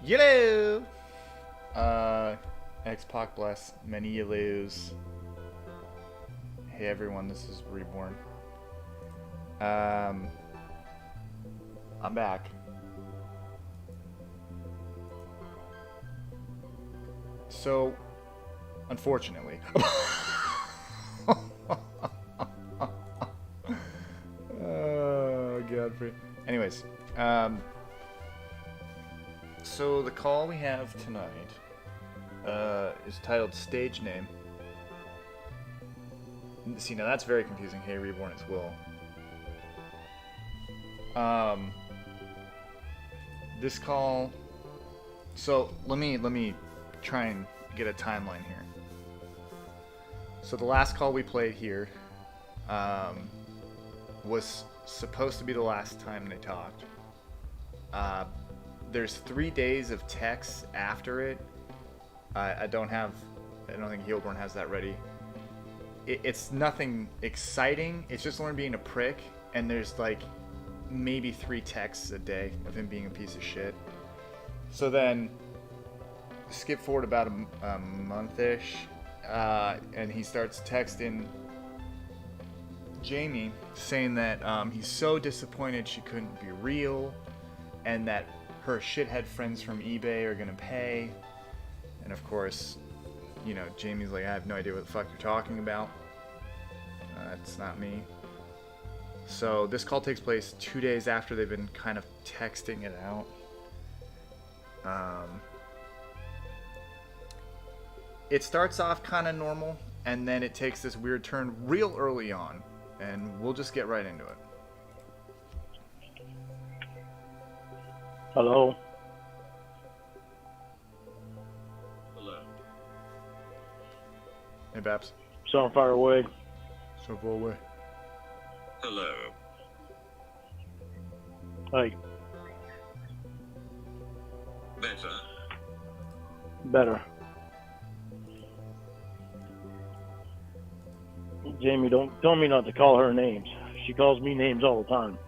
Yellow! X-Pac bless. Many yellows. Hey everyone, this is Reborn. I'm back. So, unfortunately... Oh, Godfrey. Anyways, so the call we have tonight is titled Stage Name. See, now that's very confusing. Hey, Reborn, it's Will. This call... So, let me try and get a timeline here. So the last call we played here was supposed to be the last time they talked. There's 3 days of texts after it. I don't think Heilborn has that ready. It's nothing exciting. It's just Lauren being a prick, and there's like maybe 3 texts a day of him being a piece of shit. So then, skip forward about a month-ish, and he starts texting Jamie saying that he's so disappointed she couldn't be real, and that her shithead friends from eBay are gonna pay. And of course, you know, Jamie's like, I have no idea what the fuck you're talking about. It's not me. So this call takes place 2 days after they've been kind of texting it out. It starts off kind of normal, and then it takes this weird turn real early on, and we'll just get right into it. Hello? Hello. Hey, Babs. So far away. So far away. Hello. Like, Better. better. Jamie, don't tell me not to call her names. She calls me names all the time.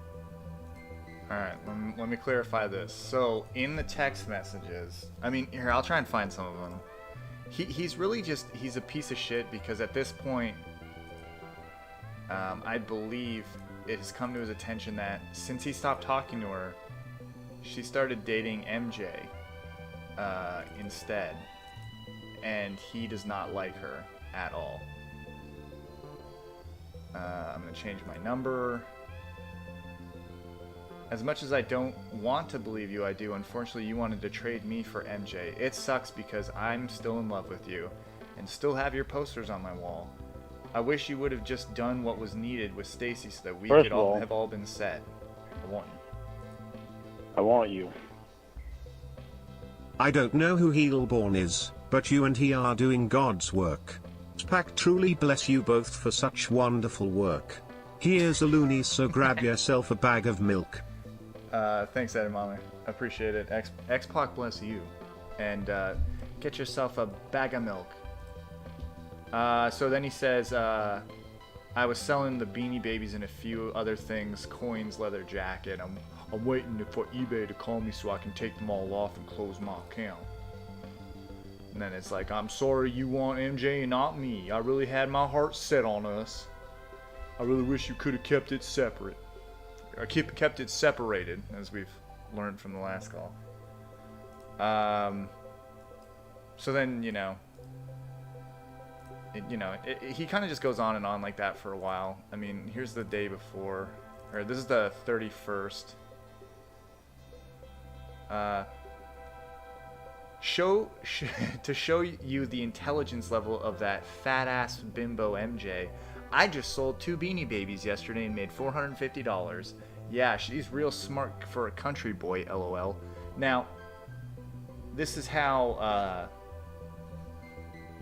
Alright, let me clarify this. So, in the text messages, I mean, here, I'll try and find some of them. He's really just, he's a piece of shit because at this point, I believe it has come to his attention that since he stopped talking to her, she started dating MJ instead. And he does not like her at all. I'm going to change my number. As much as I don't want to believe you, I do. Unfortunately, you wanted to trade me for MJ. It sucks because I'm still in love with you and still have your posters on my wall. I wish you would have just done what was needed with Stacy so that we could all have all been set. I want you. I want you. I don't know who Heilborn is, but you and he are doing God's work. Pack truly bless you both for such wonderful work. Here's a loony, so grab yourself a bag of milk. Thanks, Edamame. I appreciate it. X-Pac bless you. And get yourself a bag of milk. So then he says, I was selling the Beanie Babies and a few other things, coins, leather jacket. I'm waiting for eBay to call me so I can take them all off and close my account. And then it's like, I'm sorry you want MJ and not me. I really had my heart set on us. I really wish you could have kept it separate. Or kept it separated, as we've learned from the last call. So then, you know, he kind of just goes on and on like that for a while. I mean, here's the day before, or this is the 31st. To show you the intelligence level of that fat-ass bimbo MJ, I just sold 2 Beanie Babies yesterday and made $450. Yeah, she's real smart for a country boy, LOL. Now, this is how,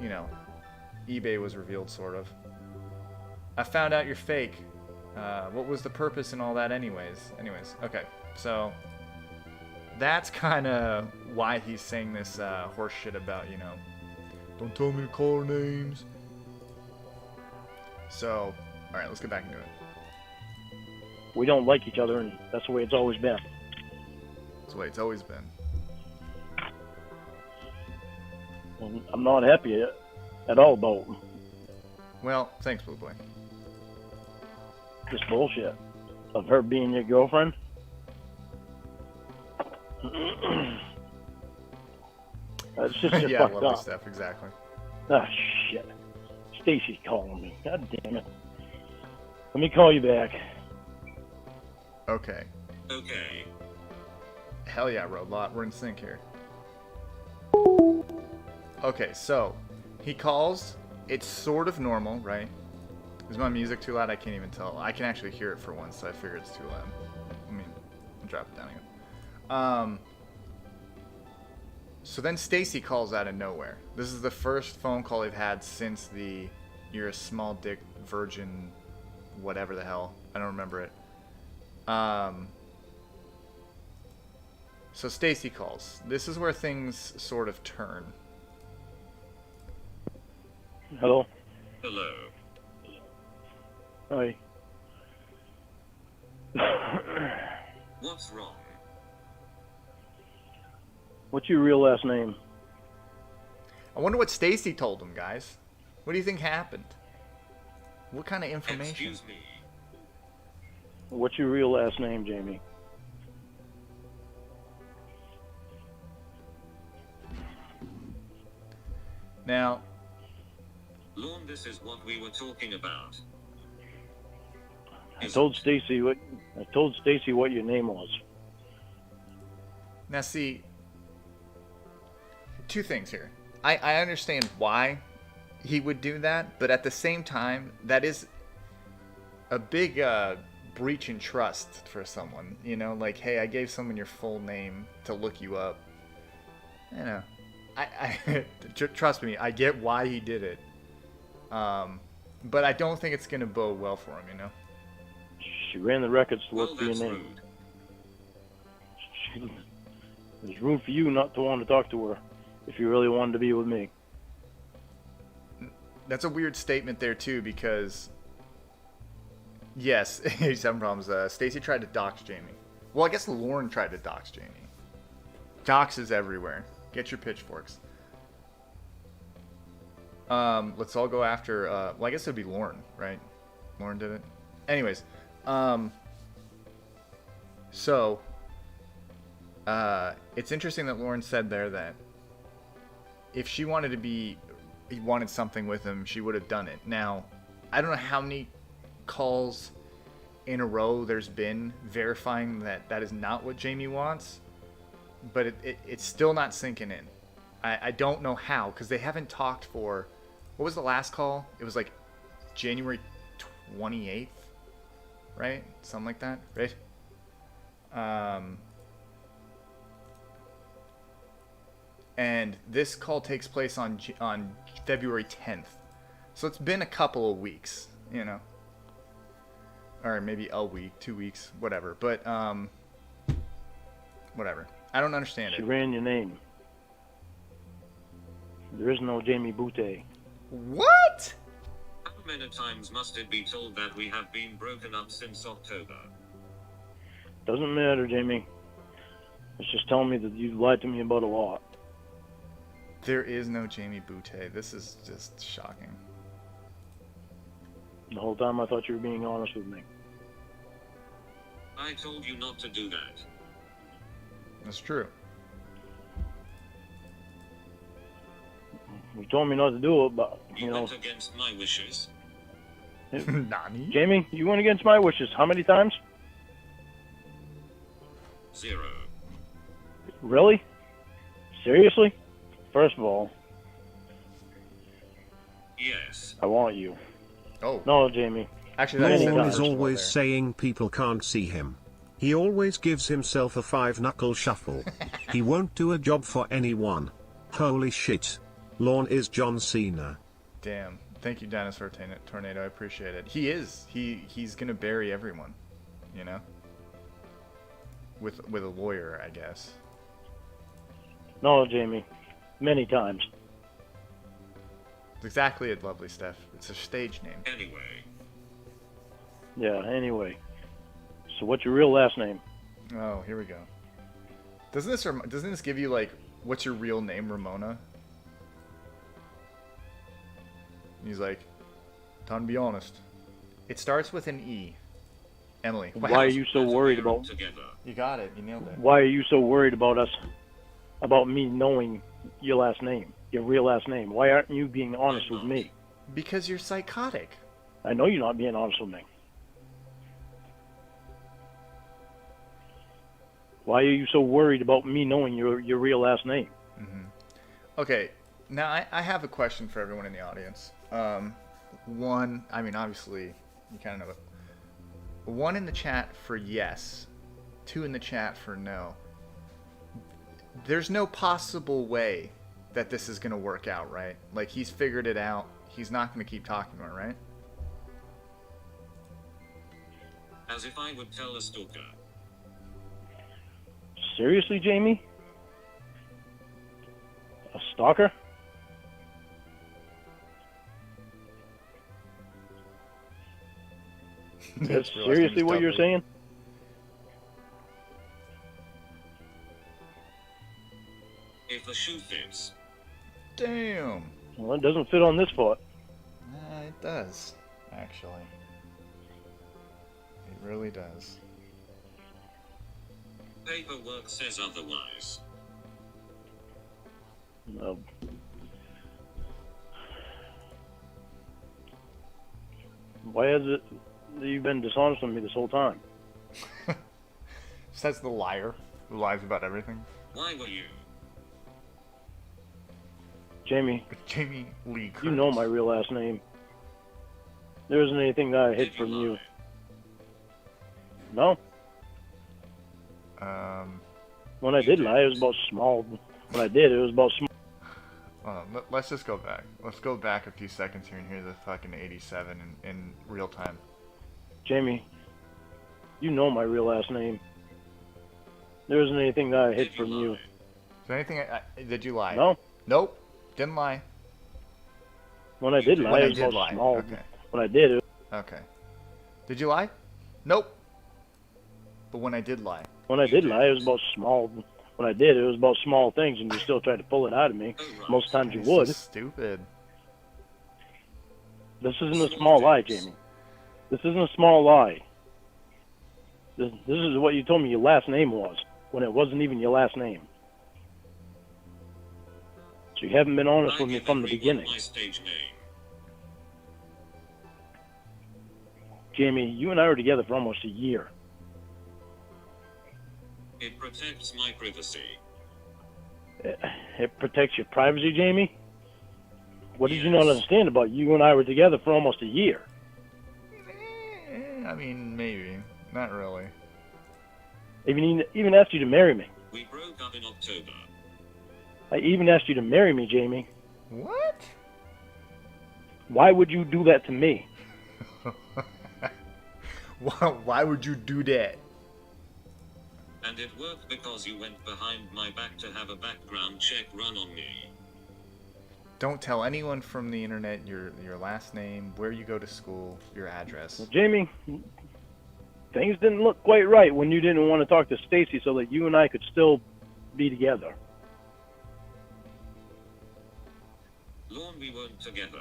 you know, eBay was revealed, sort of. I found out you're fake. What was the purpose and all that anyways? Okay, so that's kind of why he's saying this horse shit about, you know, don't tell me to call her names. So, alright, let's get back into it. We don't like each other, and that's the way it's always been. That's the way it's always been. And I'm not happy at all about Well, thanks, Blue Boy. this bullshit of her being your girlfriend. That's just Yeah, fucked lovely up. stuff, exactly. Ah, shit. Stacy's calling me. God damn it. Let me call you back. Okay. Okay. Hell yeah, Robot. We're in sync here. Okay, so he calls. It's sort of normal, right? Is my music too loud? I can't even tell. I can actually hear it for once, so I figure it's too loud. I mean, drop it down again. So then Stacy calls out of nowhere. This is the first phone call they've had since the "you're a small dick virgin," whatever the hell. I don't remember it. So Stacy calls. This is where things sort of turn. Hello? Hello. Hi. What's wrong? What's your real last name? I wonder what Stacy told him, guys. What do you think happened? What kind of information? Excuse me. What's your real last name, Jamie? Now, Lorne, this is what we were talking about. I told Stacy what your name was. now see, two things here. I understand why he would do that, but at the same time, that is a big breach in trust for someone. You know, like, hey, I gave someone your full name to look you up. You know, trust me, I get why he did it. But I don't think it's gonna bode well for him. You know. She ran the records to Well, look for your that's name. rude. There's room for you not to want to talk to her if you really wanted to be with me. That's a weird statement there too, because yes, he's having problems. Stacy tried to dox Jamie. Well, I guess Lorne tried to dox Jamie. Dox is everywhere. Get your pitchforks. Let's all go after. Well, I guess it'd be Lorne, right? Lorne did it. Anyways, so it's interesting that Lorne said there that if she wanted to be, he wanted something with him, she would have done it. Now, I don't know how many calls in a row there's been verifying that that is not what Jamie wants, but it's still not sinking in. I don't know how, because they haven't talked for, what was the last call? It was like January 28th, right? Something like that, right? And this call takes place on February 10th. So it's been a couple of weeks, you know. Or maybe a week, 2 weeks, whatever. But, whatever. I don't understand She it. ran your name. There is no Jamie Boutte. What? How many times must it be told that we have been broken up since October? Doesn't matter, Jamie. It's just telling me that you lied to me about a lot. There is no Jamie Boutte. This is just shocking. The whole time I thought you were being honest with me. I told you not to do that. That's true. You told me not to do it, but, You you know... went against my wishes. Nani? Jamie, you went against my wishes. How many times? 0. Really? Seriously? First of all, Yes. I want you. Oh. No, Jamie. Actually, that is Lorne Lorne is is always saying people can't see him. He always gives himself a 5-knuckle shuffle. He won't do a job for anyone. Holy shit. Lorne is John Cena. Damn. Thank you, Dinosaur Tornado. I appreciate it. He is. He's gonna bury everyone. You know. With a lawyer, I guess. No, Jamie. Many times. It's exactly it, lovely Steph. It's a stage name. Anyway. Yeah, anyway. So what's your real last name? Oh, here we go. Doesn't this give you like, what's your real name, Ramona? He's like, time to be honest. It starts with an E. Emily. Why are you so worried about? Together. You got it. You nailed it. Why are you so worried about us? About me knowing your last name, your real last name? Why aren't you being honest with me? Because you're psychotic. I know you're not being honest with me. Why are you so worried about me knowing your real last name? Okay, now I have a question for everyone in the audience. One, I mean, obviously, you kind of know it. One in the chat for yes, two in the chat for no. There's no possible way that this is going to work out, right? Like, he's figured it out. He's not going to keep talking about it, right? As if I would tell a stalker. Seriously, Jamie? A stalker? That's seriously what you're saying? If the shoe fits. Damn. Well, it doesn't fit on this foot. It does, actually. It really does. Paperwork says otherwise. No. Why is it that you've been dishonest with me this whole time? Says the liar who lies about everything. Why were you? Jamie, Jamie Lee Curtis. you know my real last name. There isn't anything that I hid from you. lie? No? When I did lie, it was about small. When I did, it was about small. Let's just go back. Let's go back a few seconds here and hear the fucking 87 in real time. Jamie, you know my real last name. There isn't anything that I hid from you. Is there anything did you lie? No? Nope. Didn't lie. When I did lie, When I it was did about lie. small. Okay. When I did, Okay. Did you lie? Nope. But when I did lie. When I did lie, it was about small. When I did, it was about small things, and you still tried to pull it out of me. Most times you It's would. so stupid. This isn't a small lie, Jamie. This isn't a small lie. This is what you told me your last name was, when it wasn't even your last name. So you haven't been honest with me from the beginning. My stage name. Jamie, you and I were together for almost a year. It protects my privacy. It protects your privacy, Jamie? What did you not understand about you and I were together for almost a year? I mean, maybe. Not really. Even asked you to marry me. We broke up in October. I even asked you to marry me, Jamie. What? Why would you do that to me? Why would you do that? And it worked because you went behind my back to have a background check run on me. Don't tell anyone from the internet your last name, where you go to school, your address. Well, Jamie, things didn't look quite right when you didn't want to talk to Stacy so that you and I could still be together. Lorne, we weren't together.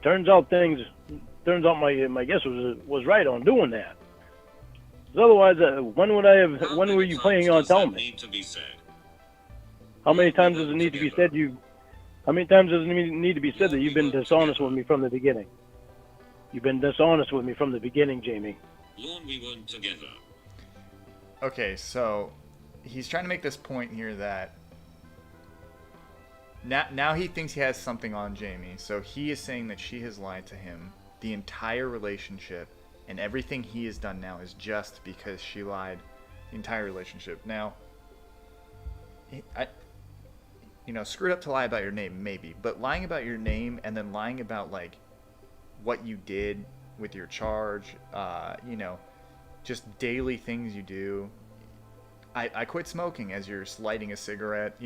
Turns out my guess was right on doing that. 'Cause otherwise, when were you planning on telling me? Need to be said? How many times does it need to be said How many times does it need to be said that you've been dishonest with me from the beginning? You've been dishonest with me from the beginning, Jamie. Lorne, we weren't together. Okay, so he's trying to make this point here that now he thinks he has something on Jamie. So he is saying that she has lied to him the entire relationship, and everything he has done now is just because she lied the entire relationship. Now, screwed up to lie about your name, maybe, but lying about your name and then lying about like what you did with your charge, just daily things you do. I quit smoking as you're lighting a cigarette.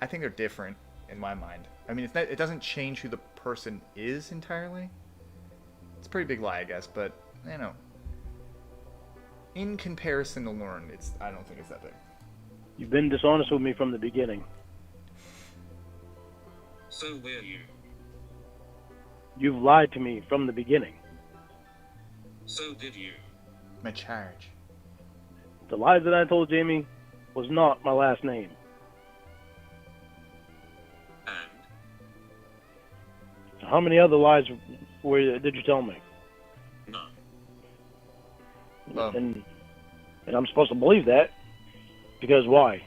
I think they're different in my mind. I mean, it doesn't change who the person is entirely. It's a pretty big lie, I guess, but in comparison to Lauren, I don't think it's that big. You've been dishonest with me from the beginning. So were you. You've lied to me from the beginning. So did you. My charge. The lie that I told Jamie was not my last name. And So how many other lies did you tell me? none. And I'm supposed to believe that because why?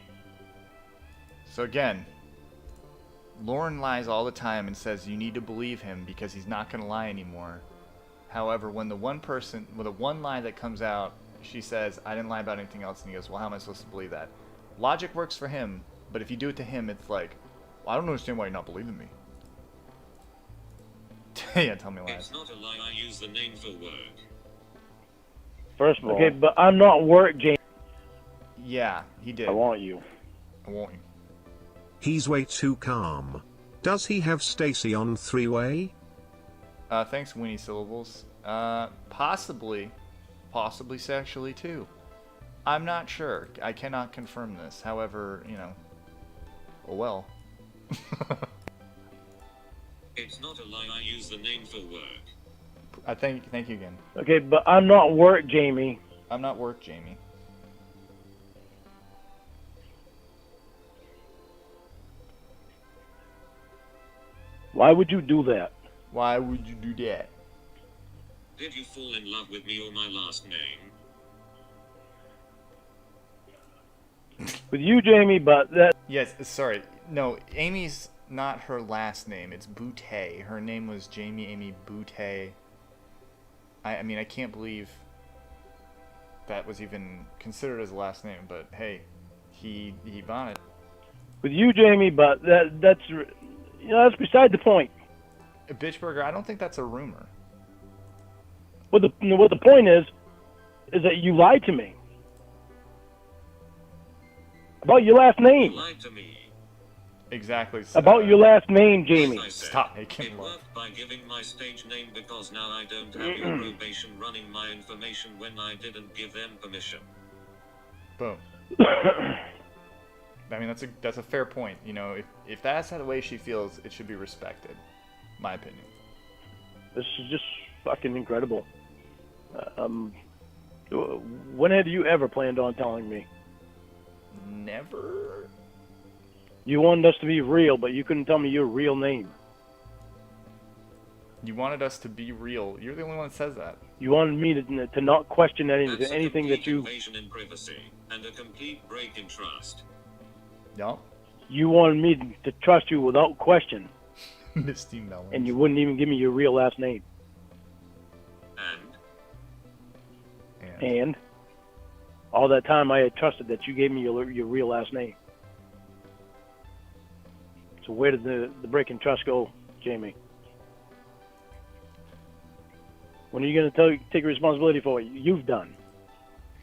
So again, Lauren lies all the time and says you need to believe him because he's not going to lie anymore. However, when the one lie that comes out, she says, I didn't lie about anything else, and he goes, well, how am I supposed to believe that? Logic works for him, but if you do it to him, it's like, well, I don't understand why you're not believing me. Yeah, tell me why. It's not a lie, I use the name for work. First of all, okay, but I'm not work, Jamie. Yeah, he did. I want you. I want you. He's way too calm. Does he have Stacy on three-way? Thanks, Winnie Syllables. Possibly sexually too. I'm not sure. I cannot confirm this. However, oh well. It's not a lie, I use the name for work. Thank you again. Okay, but I'm not work, Jamie. I'm not work, Jamie. Why would you do that? Why would you do that? Did you fall in love with me or my last name? With you, Jamie, but that... Yes, sorry. No, Amy's not her last name. It's Boutte. Her name was Jamie Amy Boutte. I mean, I can't believe that was even considered as a last name, but hey, he bought it. With you, Jamie, but that's beside the point. Bitchburger, I don't think that's a rumor. What the point is that you lied to me about your last name. You lied to me. Exactly. About your last name, Jamie. As I said, Stop making it love. worked by giving my stage name because now I don't have your probation running my information when I didn't give them permission. Boom. I mean, that's a fair point. If that's the way she feels, it should be respected. My opinion. This is just fucking incredible. When had you ever planned on telling me? Never. You wanted us to be real, but you couldn't tell me your real name. You wanted us to be real. You're the only one that says that. You wanted me to not question That's anything a that you... invasion in privacy and a complete break in trust. Yup. You wanted me to trust you without question, Misty Melons. and you wouldn't even give me your real last name. And all that time I had trusted that you gave me your real last name. So where did the break in trust go, Jamie? When are you going to take responsibility for what you've done?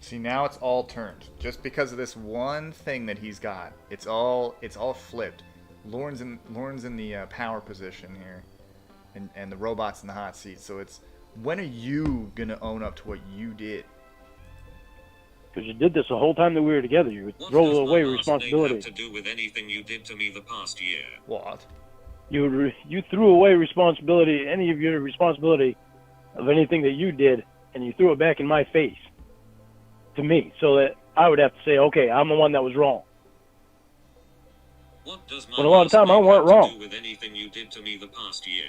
See, now it's all turned. Just because of this one thing that he's got, it's all flipped. Lauren's in the power position here, and the robot's in the hot seat. So it's, when are you gonna own up to what you did? Because you did this the whole time that we were together. You What threw does away my last name responsibility. have to do with anything you did to me the past year? What? You threw away responsibility, any of your responsibility of anything that you did, and you threw it back in my face to me, so that I would have to say, okay, I'm the one that was wrong. What does my When a lot of last time I name weren't have to wrong. do with anything you did to me the past year?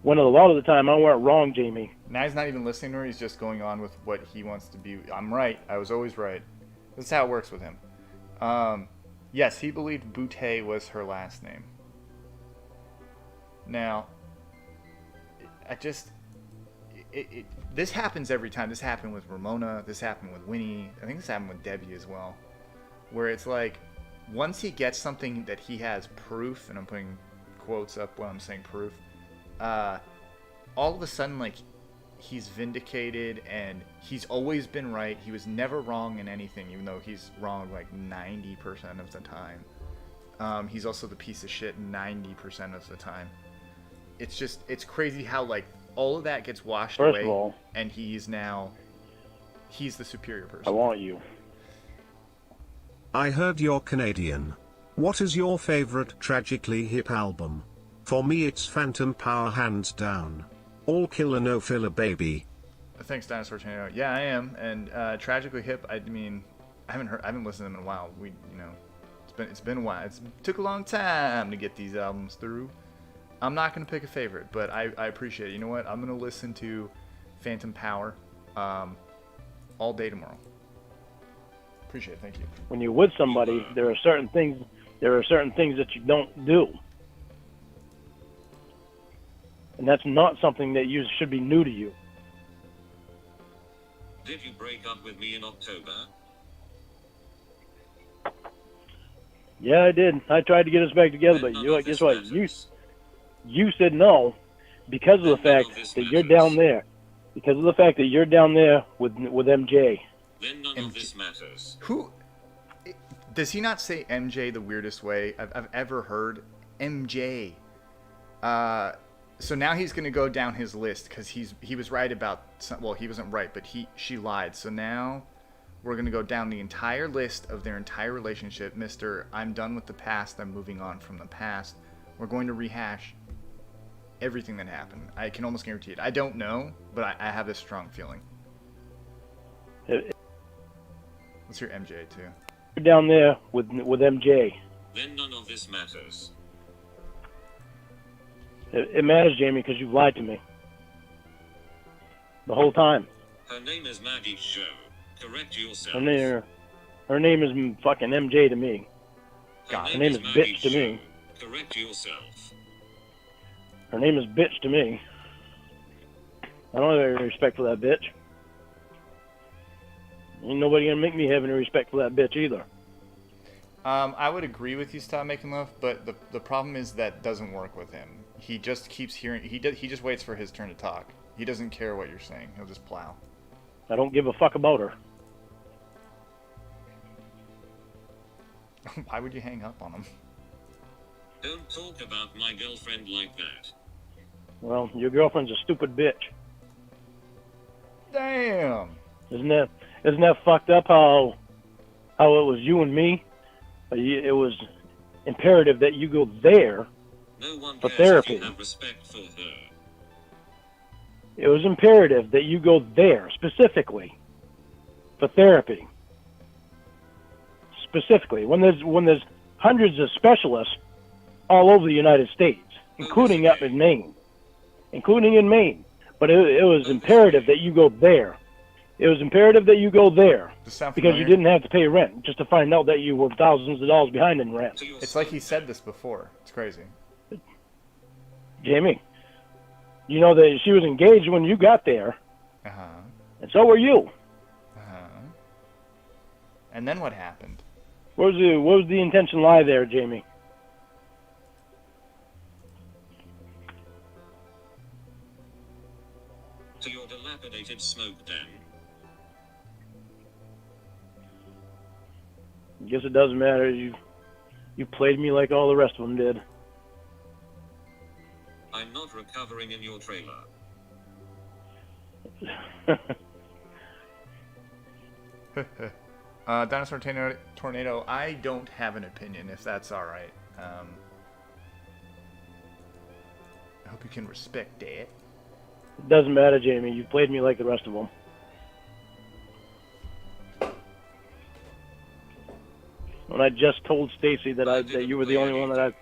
When a lot of the time I weren't wrong, Jamie. Now he's not even listening to her. He's just going on with what he wants to be. I'm right. I was always right. This is how it works with him. Yes, he believed Boutte was her last name. Now, this happens every time. This happened with Ramona. This happened with Winnie. I think this happened with Debbie as well. Where it's like, once he gets something that he has proof, and I'm putting quotes up when I'm saying proof, all of a sudden, like, he's vindicated, and he's always been right. He was never wrong in anything, even though he's wrong like 90% of the time. He's also the piece of shit 90% of the time. It's crazy how, like, all of that gets washed First away, of all, and he's the superior person. I want you. I heard you're Canadian. What is your favorite Tragically Hip album? For me it's Phantom Power hands down. All killer no filler baby. Thanks, Dinosaur Tornado. Yeah, I am. And Tragically Hip, I mean, I haven't listened to them in a while. It's been a while. It took a long time to get these albums through. I'm not gonna pick a favorite, but I appreciate it. You know what? I'm gonna listen to Phantom Power all day tomorrow. Appreciate it. Thank you. When you're with somebody, there are certain things that you don't do. And that's not something that should be new to you. Did you break up with me in October? Yeah, I did. I tried to get us back together, but guess what? You said no because of the fact that you're down there. Because of the fact that you're down there with MJ. Then none of this matters. Who does he not say MJ the weirdest way I've ever heard? MJ. So now he's gonna go down his list because he was right about well, he wasn't right, but she lied. So now we're gonna go down the entire list of their entire relationship. Mr. I'm done with the past. I'm moving on from the past. We're going to rehash everything that happened. I can almost guarantee it. I don't know, but I have this strong feeling. Let's hear MJ too. You're down there with MJ. Then none of this matters. It matters, Jamie, because you've lied to me the whole time. Her name is Maggie Joe. Correct yourself. Her name is fucking MJ to me. Her name is bitch to me. Correct yourself. Her name is bitch to me. I don't have any respect for that bitch. Ain't nobody gonna make me have any respect for that bitch either. I would agree with you, stop making love, but the problem is that doesn't work with him. He just keeps hearing. He just waits for his turn to talk. He doesn't care what you're saying. He'll just plow. I don't give a fuck about her. Why would you hang up on him? Don't talk about my girlfriend like that. Well, your girlfriend's a stupid bitch. Damn. Isn't that fucked up? How it was you and me. It was imperative that you go there No one for cares therapy. if you have respect for her. It was imperative that you go there specifically for therapy. Specifically, when there's hundreds of specialists all over the United States, including up in Maine, but it was imperative that you go there. It was imperative that you go there because you didn't have to pay rent just to find out that you were thousands of dollars behind in rent. It's like he said this before. It's crazy. Jamie, you know that she was engaged when you got there, and so were you. And then what happened? What was the intention lie there, Jamie? To your dilapidated smoke den. I guess it doesn't matter. You played me like all the rest of them did. I'm not recovering in your trailer. Dinosaur Tornado, I don't have an opinion, if that's all right. I hope you can respect that. It doesn't matter, Jamie. You played me like the rest of them. When I just told Stacy that you were the only one that I.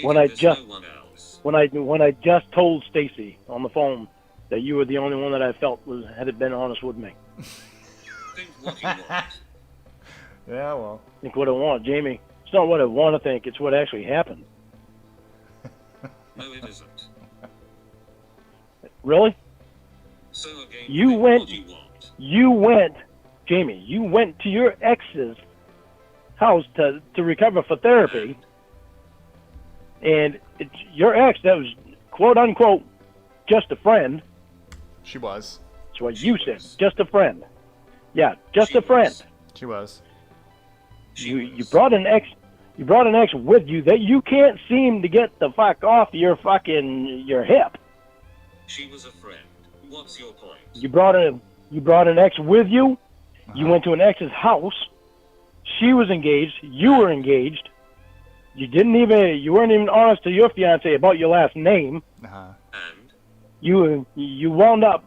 When I just told Stacy on the phone that you were the only one that I felt had been honest with me. Think what you want. Yeah, well. Think what I want, Jamie. It's not what I want to think. It's what actually happened. No, it isn't. Really? So again, You think went- what you want. Jamie, you went to your ex's house to recover for therapy, and it's your ex that was quote unquote just a friend. She was. That's what you said, just a friend. Yeah, just a friend. She was. You brought an ex with you that you can't seem to get the fuck off your hip. She was a friend. What's your point? You brought an ex with you. You went to an ex's house. She was engaged. You were engaged. You weren't even honest to your fiance about your last name. Uh-huh. And You wound up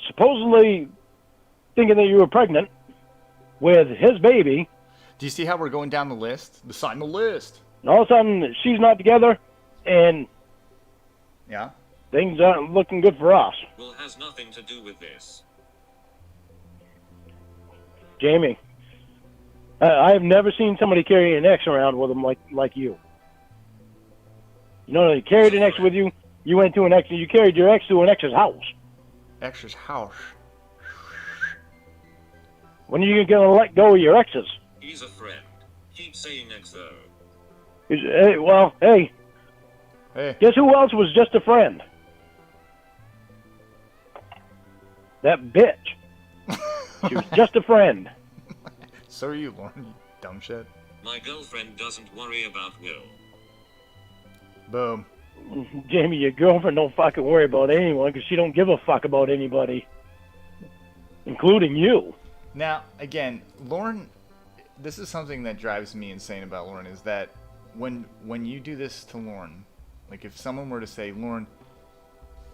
supposedly thinking that you were pregnant with his baby. Do you see how we're going down the list? Sign the list. And all of a sudden, she's not together, and Yeah. things aren't looking good for us. will has nothing to do with this. Jamie, I have never seen somebody carry an ex around with them like you. You know, you carried an ex with you. You went to an ex, and you carried your ex to an ex's house. Extra's house. When are you going to let go of your exes? He's a friend. Keep saying X though. Hey, Hey. guess who else was just a friend? That bitch. She was just a friend. So are you, Lauren, you dumb shit. My girlfriend doesn't worry about Will. Boom. Jamie, your girlfriend don't fucking worry about anyone because she don't give a fuck about anybody, including you. Now, again, Lauren, this is something that drives me insane about Lauren, is that when you do this to Lauren, like if someone were to say, Lauren,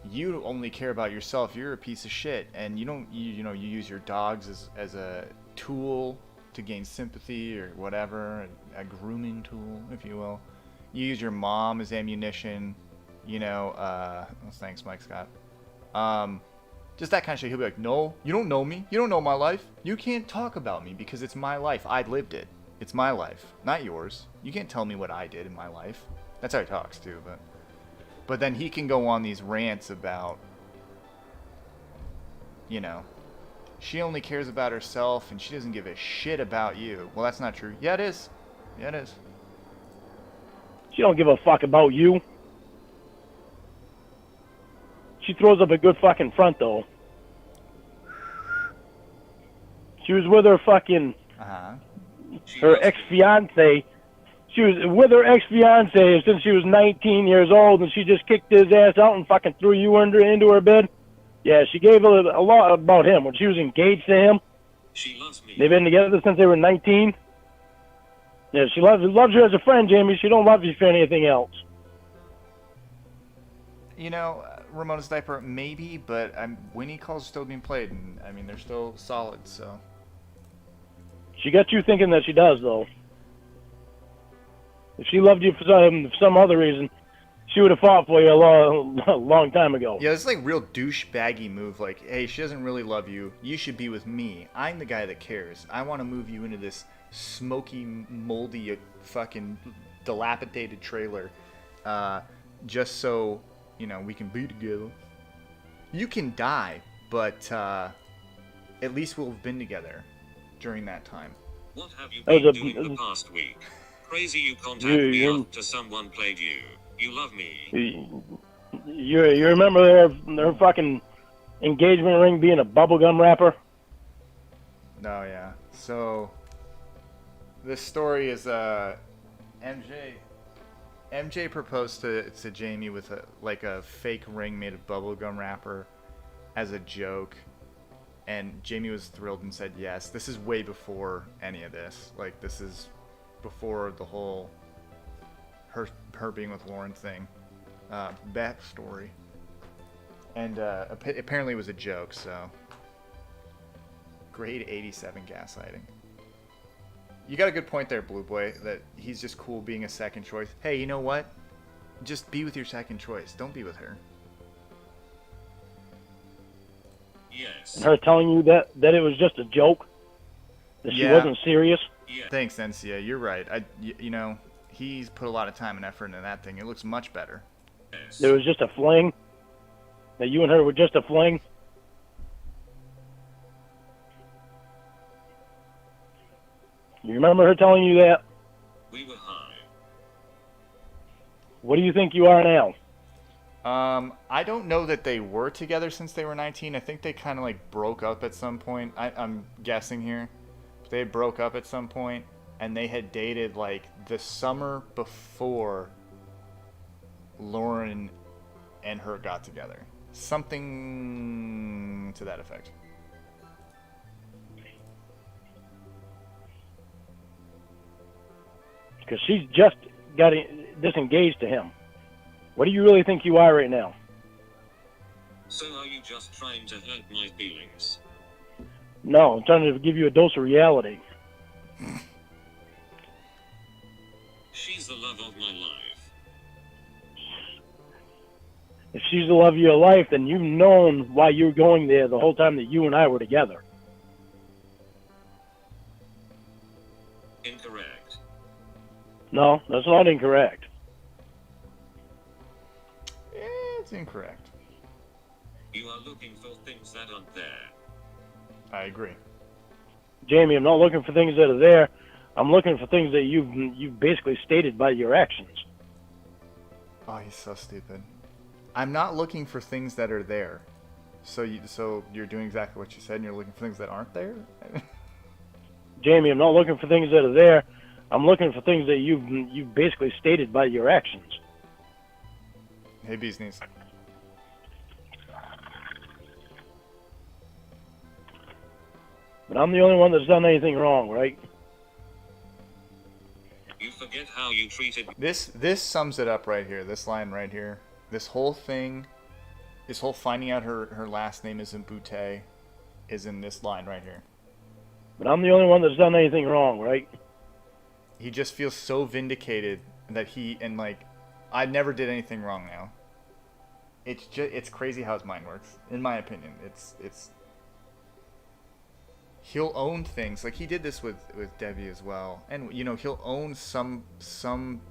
you only care about yourself, you're a piece of shit, and you use your dogs as a tool to gain sympathy or whatever, a grooming tool, if you will. You use your mom as ammunition, thanks, Mike Scott. Just that kind of shit. He'll be like, no, you don't know me. You don't know my life. You can't talk about me because it's my life. I lived it. It's my life, not yours. You can't tell me what I did in my life. That's how he talks too, but then he can go on these rants about, she only cares about herself and she doesn't give a shit about you. Well, that's not true. Yeah, it is. Yeah, it is. She don't give a fuck about you. She throws up a good fucking front, though. She was with her fucking... Uh-huh. her ex-fiance. She was with her ex-fiance since she was 19 years old, and she just kicked his ass out and fucking threw you into her bed. Yeah, she gave a lot about him. When she was engaged to him, She loves me. they've been together since they were 19. Yeah, she loves you as a friend, Jamie. She don't love you for anything else. Ramona's diaper, maybe, but Winnie calls are still being played, and they're still solid, so. She got you thinking that she does, though. If she loved you for some other reason, she would have fought for you a long time ago. Yeah, this is like real douchebaggy move. Like, hey, she doesn't really love you. You should be with me. I'm the guy that cares. I want to move you into this smoky, moldy, fucking dilapidated trailer, just so we can be together. You can die, but at least we'll have been together during that time. What have you been doing the past week? Crazy you contacted me after someone played you. You love me. You remember their fucking engagement ring being a bubblegum wrapper? Oh, yeah. So, this story is, MJ proposed to Jamie with a fake ring made of bubblegum wrapper as a joke. And Jamie was thrilled and said yes. This is way before any of this. Like, this is before the whole her being with Lauren thing. Backstory. And apparently it was a joke, so. Grade 87 gaslighting. You got a good point there, Blue Boy, that he's just cool being a second choice. Hey, you know what? Just be with your second choice. Don't be with her. Yes. And her telling you that it was just a joke? That she wasn't serious? Yeah. Thanks, NCA. You're right. He's put a lot of time and effort into that thing. It looks much better. Yes. It was just a fling? That you and her were just a fling? You remember her telling you that? We were high. What do you think you are now? I don't know that they were together since they were 19. I think they kind of like broke up at some point. I'm guessing here. They broke up at some point, and they had dated like the summer before Lauren and her got together. Something to that effect. Because she's just got disengaged to him. What do you really think you are right now? So are you just trying to hurt my feelings? No, I'm trying to give you a dose of reality. She's the love of my life. If she's the love of your life, then you've known why you were going there the whole time that you and I were together. Incorrect. No, that's not incorrect. It's incorrect. You are looking for things that aren't there. I agree. Jamie, I'm not looking for things that are there. I'm looking for things that you've basically stated by your actions. Oh, he's so stupid. I'm not looking for things that are there. So you're doing exactly what you said, and you're looking for things that aren't there? Jamie, I'm not looking for things that are there. I'm looking for things that you've basically stated by your actions. Hey, Bee's Knees. But I'm the only one that's done anything wrong, right? You forget how you treated me. This sums it up right here. This line right here. This whole thing, this whole finding out her last name isn't Boutte, is in this line right here. But I'm the only one that's done anything wrong, right? He just feels so vindicated that I never did anything wrong now. It's crazy how his mind works. In my opinion, it's he'll own things. Like he did this with Debbie as well. And he'll own some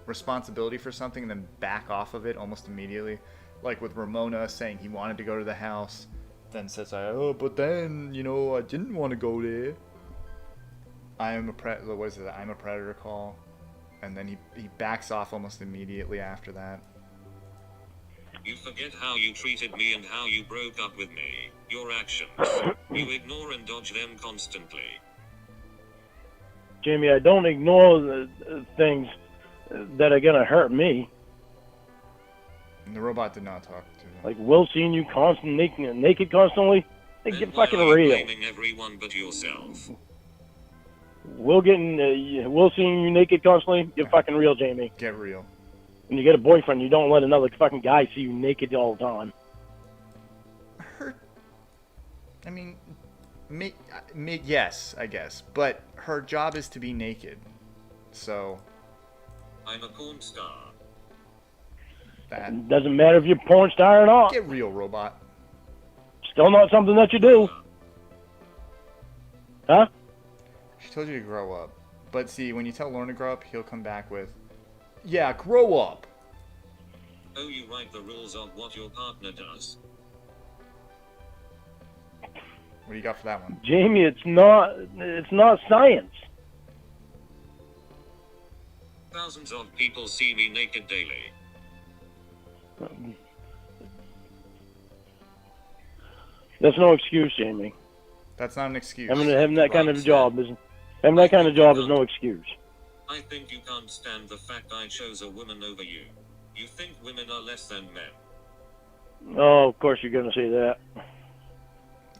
responsibility for something and then back off of it almost immediately. Like with Ramona saying he wanted to go to the house, then says, but then, I didn't want to go there. I'm a predator call. And then he backs off almost immediately after that. You forget how you treated me and how you broke up with me. Your actions. You ignore and dodge them constantly. Jamie, I don't ignore the things that are going to hurt me. And the robot did not talk to him. Like Will seeing you naked constantly? Hey, get fucking real. Blaming everyone but yourself. Will seeing you naked constantly? Get fucking real, Jamie. Get real. When you get a boyfriend, you don't let another fucking guy see you naked all the time. Yes, I guess. But her job is to be naked. So. I'm a porn star. That. Doesn't matter if you're a porn star or not. Get real, robot. Still not something that you do. Huh? She told you to grow up. But see, when you tell Lauren to grow up, he'll come back with, yeah, grow up. Oh, you write the rules of what your partner does. What do you got for that one? Jamie, it's not science. Thousands of people see me naked daily. That's no excuse, Jamie. That's not an excuse. Having that kind of a job is no excuse. I think you can't stand the fact I chose a woman over you. You think women are less than men. Oh, of course you're going to say that.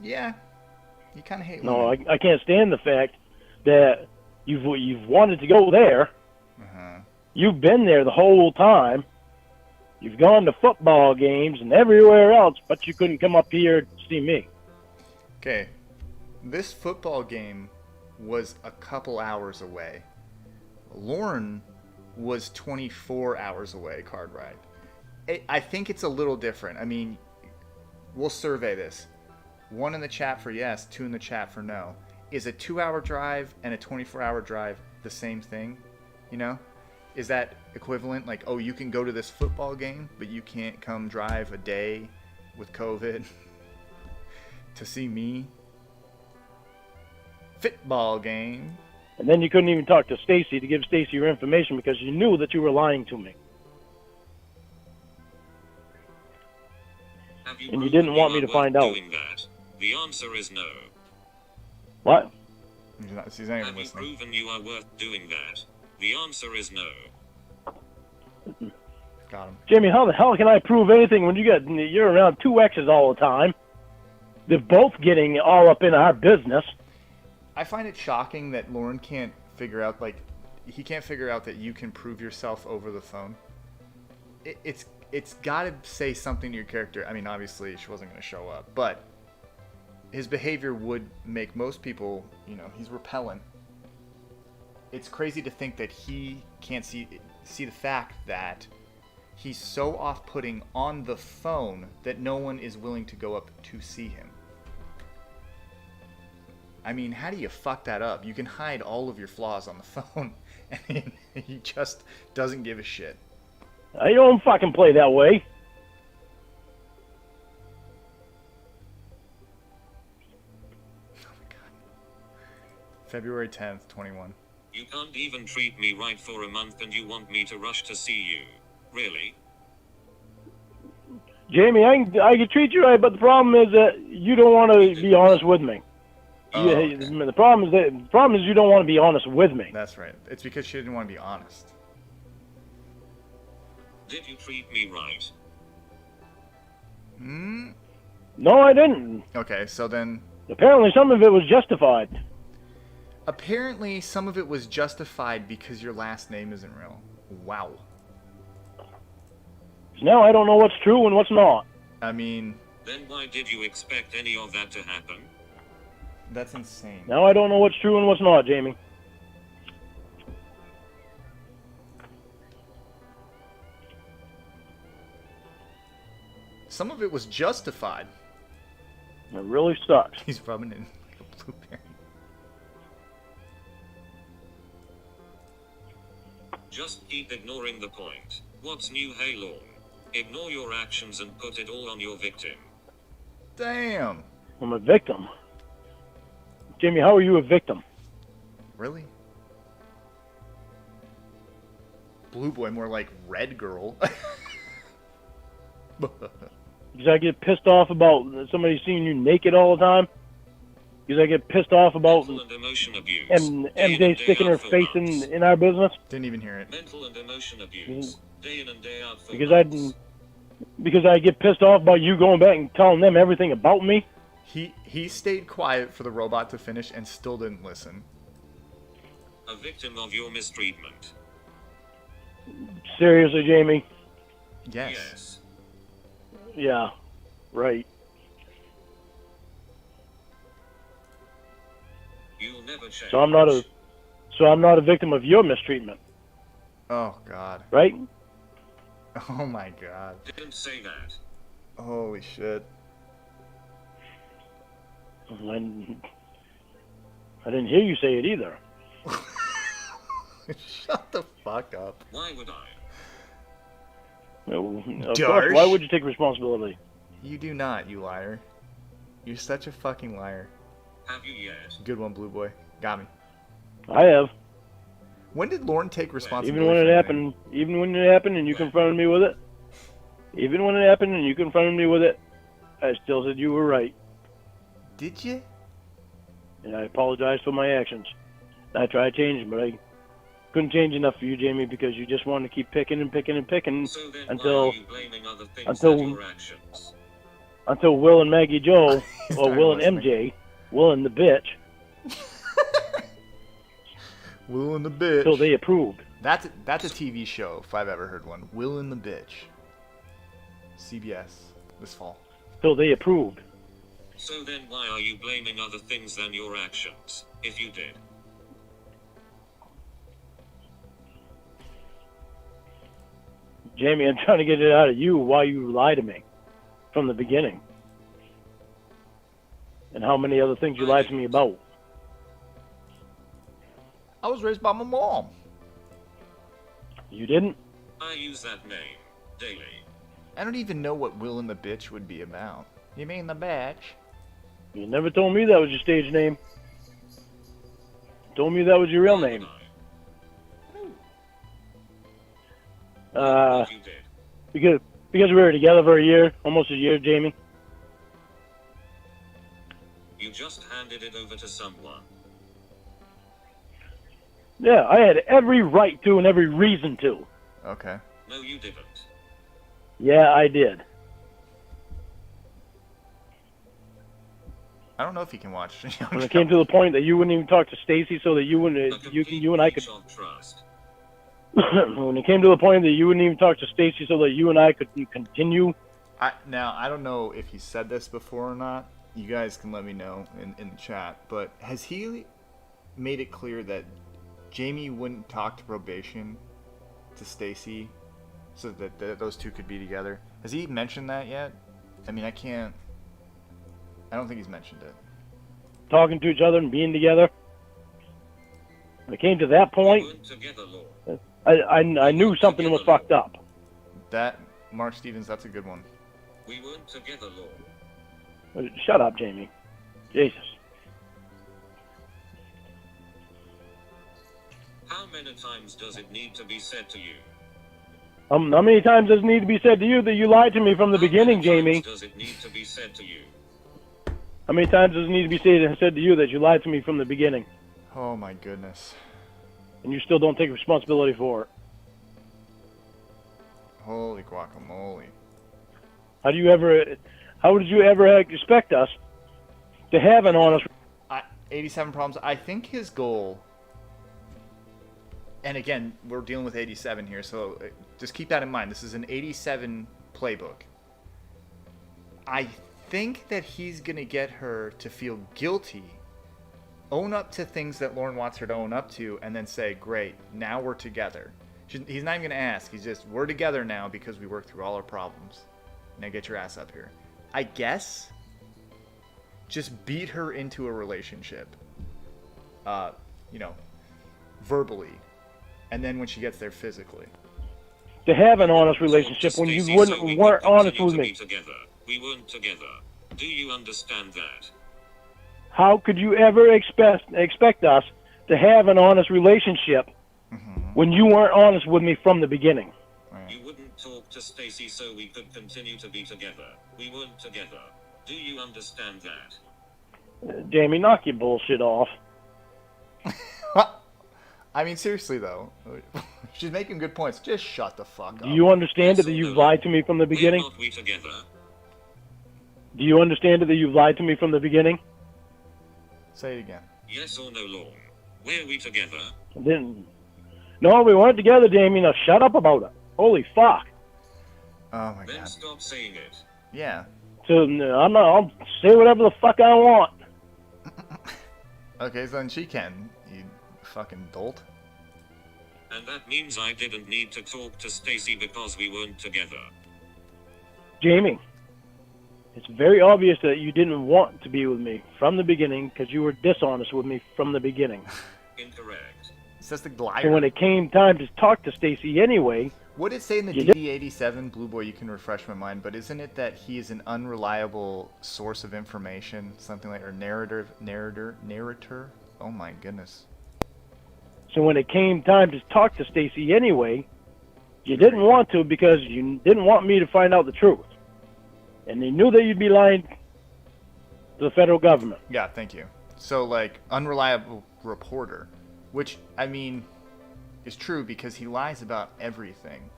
Yeah. You kind of hate No, women. I can't stand the fact that you've wanted to go there. Uh-huh. You've been there the whole time. You've gone to football games and everywhere else, but you couldn't come up here to see me. Okay. This football game was a couple hours away. Lauren was 24 hours away, Card Ride. I think it's a little different. I mean, we'll survey this. 1 in the chat for yes, 2 in the chat for no. Is a 2-hour drive and a 24-hour drive the same thing? Is that equivalent? Like, oh, you can go to this football game, but you can't come drive a day with COVID to see me? Football game. And then you couldn't even talk to Stacy to give Stacy your information because you knew that you were lying to me. And you didn't want me to find out. That? The answer is no. What? She's not even Have you listening. proven you are worth doing that? The answer is no. Got him. Jamie, how the hell can I prove anything when you're around 2 exes all the time? They're both getting all up in our business. I find it shocking that Lauren can't figure out, like, he can't figure out that you can prove yourself over the phone. It's got to say something to your character. I mean, obviously she wasn't going to show up, but his behavior would make most people, he's repellent. It's crazy to think that he can't see the fact that he's so off-putting on the phone that no one is willing to go up to see him. I mean, how do you fuck that up? You can hide all of your flaws on the phone, and he just doesn't give a shit. I don't fucking play that way. Oh my god. February 10th, 21. You can't even treat me right for a month and you want me to rush to see you. Really? Jamie, I can treat you right, but the problem is that you don't want to be honest with me. Okay. The problem is you don't want to be honest with me. That's right. It's because she didn't want to be honest. Did you treat me right? No, I didn't. Okay, so then... Apparently some of it was justified. Apparently some of it was justified because your last name isn't real. Wow. Now I don't know what's true and what's not. I mean... Then why did you expect any of that to happen? That's insane. Now I don't know what's true and what's not, Jamie. Some of it was justified. It really sucks. He's rubbing it in like a blueberry. Just keep ignoring the point. What's new, hey Lorne? Ignore your actions and put it all on your victim. Damn. I'm a victim. Jamie, how are you a victim? Really? Blue boy, more like red girl. Because I get pissed off about somebody seeing you naked all the time. Because I get pissed off about Mental and emotion abuse. MJ sticking her face in our business. Didn't even hear it. Mental and emotion abuse. Day in and day out for Because months. because I get pissed off about you going back and telling them everything about me. He stayed quiet for the robot to finish and still didn't listen. A victim of your mistreatment. Seriously, Jamie? Yes. Yeah, right. You'll never change. So I'm not a victim of your mistreatment, Oh god. right? Oh my god. Didn't say that. Holy shit. And I didn't hear you say it either. Shut the fuck up. Why would I? Of Darsh. course, why would you take responsibility? You do not, you liar. You're such a fucking liar. Have you yet? Good one, Blue Boy. Got me. I have. When did Lauren take responsibility? Even when it for happened, and you confronted me with it. Even when it happened and you confronted me with it, I still said you were right. Did you? And I apologized for my actions. I tried changing, but I couldn't change enough for you, Jamie, because you just wanted to keep picking and picking and picking So then until why are you blaming other things until- than your actions? until Will and Maggie Joe, or Sorry, Will and listening. MJ, Will and the bitch, Will and the bitch. until they approved. That's a TV show if I've ever heard one. Will and the bitch. CBS this fall. Till they approved. So then why are you blaming other things than your actions, if you did? Jamie, I'm trying to get it out of you why you lied to me from the beginning. And how many other things you lied to me about. I was raised by my mom. You didn't? I use that name daily. I don't even know what Will and the bitch would be about. You mean the bitch? You never told me that was your stage name. You told me that was your real Why name. would I? What you did. Because we were together for a year, almost a year, Jamie. You just handed it over to someone. Yeah, I had every right to and every reason to. Okay. No, you didn't. Yeah, I did. I don't know if he can watch. When it came to the point that you wouldn't even talk to Stacy so that you and I could. Trust. When it came to the point that you wouldn't even talk to Stacy so that you and I could continue. Now, I don't know if he said this before or not. You guys can let me know in the chat. But has he made it clear that Jamie wouldn't talk to probation to Stacy so that those two could be together? Has he mentioned that yet? I mean, I don't think he's mentioned it. Talking to each other and being together. When it came to that point, I knew something was fucked up. That, Mark Stevens, that's a good one. We weren't together, Lord. Shut up, Jamie. Jesus. How many times does it need to be said to you? How many times does it need to be said to you that you lied to me from the beginning, Jamie? How many times does it need to be said to you? How many times does it need to be said to you that you lied to me from the beginning? Oh my goodness. And you still don't take responsibility for it. Holy guacamole. How would you ever expect us to have an honest... 87 problems. I think his goal... And again, we're dealing with 87 here, so just keep that in mind. This is an 87 playbook. I think that he's going to get her to feel guilty, own up to things that Lauren wants her to own up to, and then say, great, now we're together. He's not even going to ask. He's just, we're together now because we worked through all our problems. Now get your ass up here. I guess just beat her into a relationship, verbally. And then when she gets there physically. To have an honest relationship when you weren't honest with me. We weren't together. Do you understand that? How could you ever expect us to have an honest relationship when you weren't honest with me from the beginning? Right. You wouldn't talk to Stacy so we could continue to be together. We weren't together. Do you understand that? Jamie, knock your bullshit off. I mean, seriously, though. She's making good points. Just shut the fuck up. Do you understand it that you've lied to me from the beginning? We're not we together? Do you understand it that you've lied to me from the beginning? Say it again. Yes or no, Lorne? Were we together? No, we weren't together, Jamie. Now shut up about it. Holy fuck. Oh, my Then God. stop saying it. Yeah. So, I'll say whatever the fuck I want. Okay, so then she can. You fucking dolt. And that means I didn't need to talk to Stacy because we weren't together. Jamie, it's very obvious that you didn't want to be with me from the beginning because you were dishonest with me from the beginning. Incorrect. It says the glider. And when it came time to talk to Stacy anyway... What did it say in the DD87, Blue Boy? You can refresh my mind, but isn't it that he is an unreliable source of information? Something like, or narrator? Oh my goodness. So when it came time to talk to Stacy anyway, you didn't want to because you didn't want me to find out the truth. And you knew that you'd be lying to the federal government. Yeah, thank you. So, like, unreliable reporter, which, I mean, is true because he lies about everything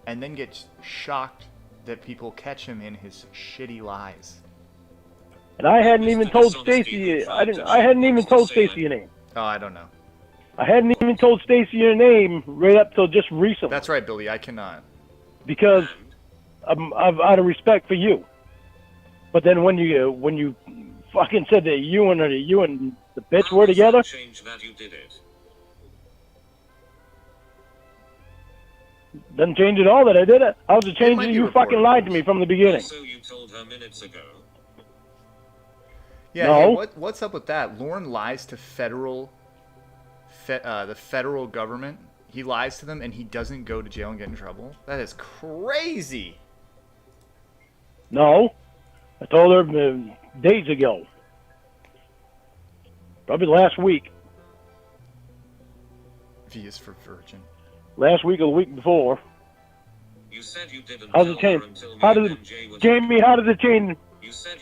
and then gets shocked that people catch him in his shitty lies. And I hadn't even told Stacy, I hadn't even told Stacy your name. Oh, I don't know. I hadn't even told Stacy your name right up till just recently. That's right, Billy. I cannot. Because out of respect for you. But then when you fucking said that you and the bitch were together. Change that you did it. Doesn't change at all that I did it. How's it change that you fucking lied to me from the beginning? So you told her minutes ago. Yeah. No. Hey, what's up with that? Lauren lies to the federal government. He lies to them, and he doesn't go to jail and get in trouble. That is crazy. No, I told her days ago. Probably last week. V is for virgin. Last week or the week before. You said you didn't How's it change? How does it, Jamie? How does it change?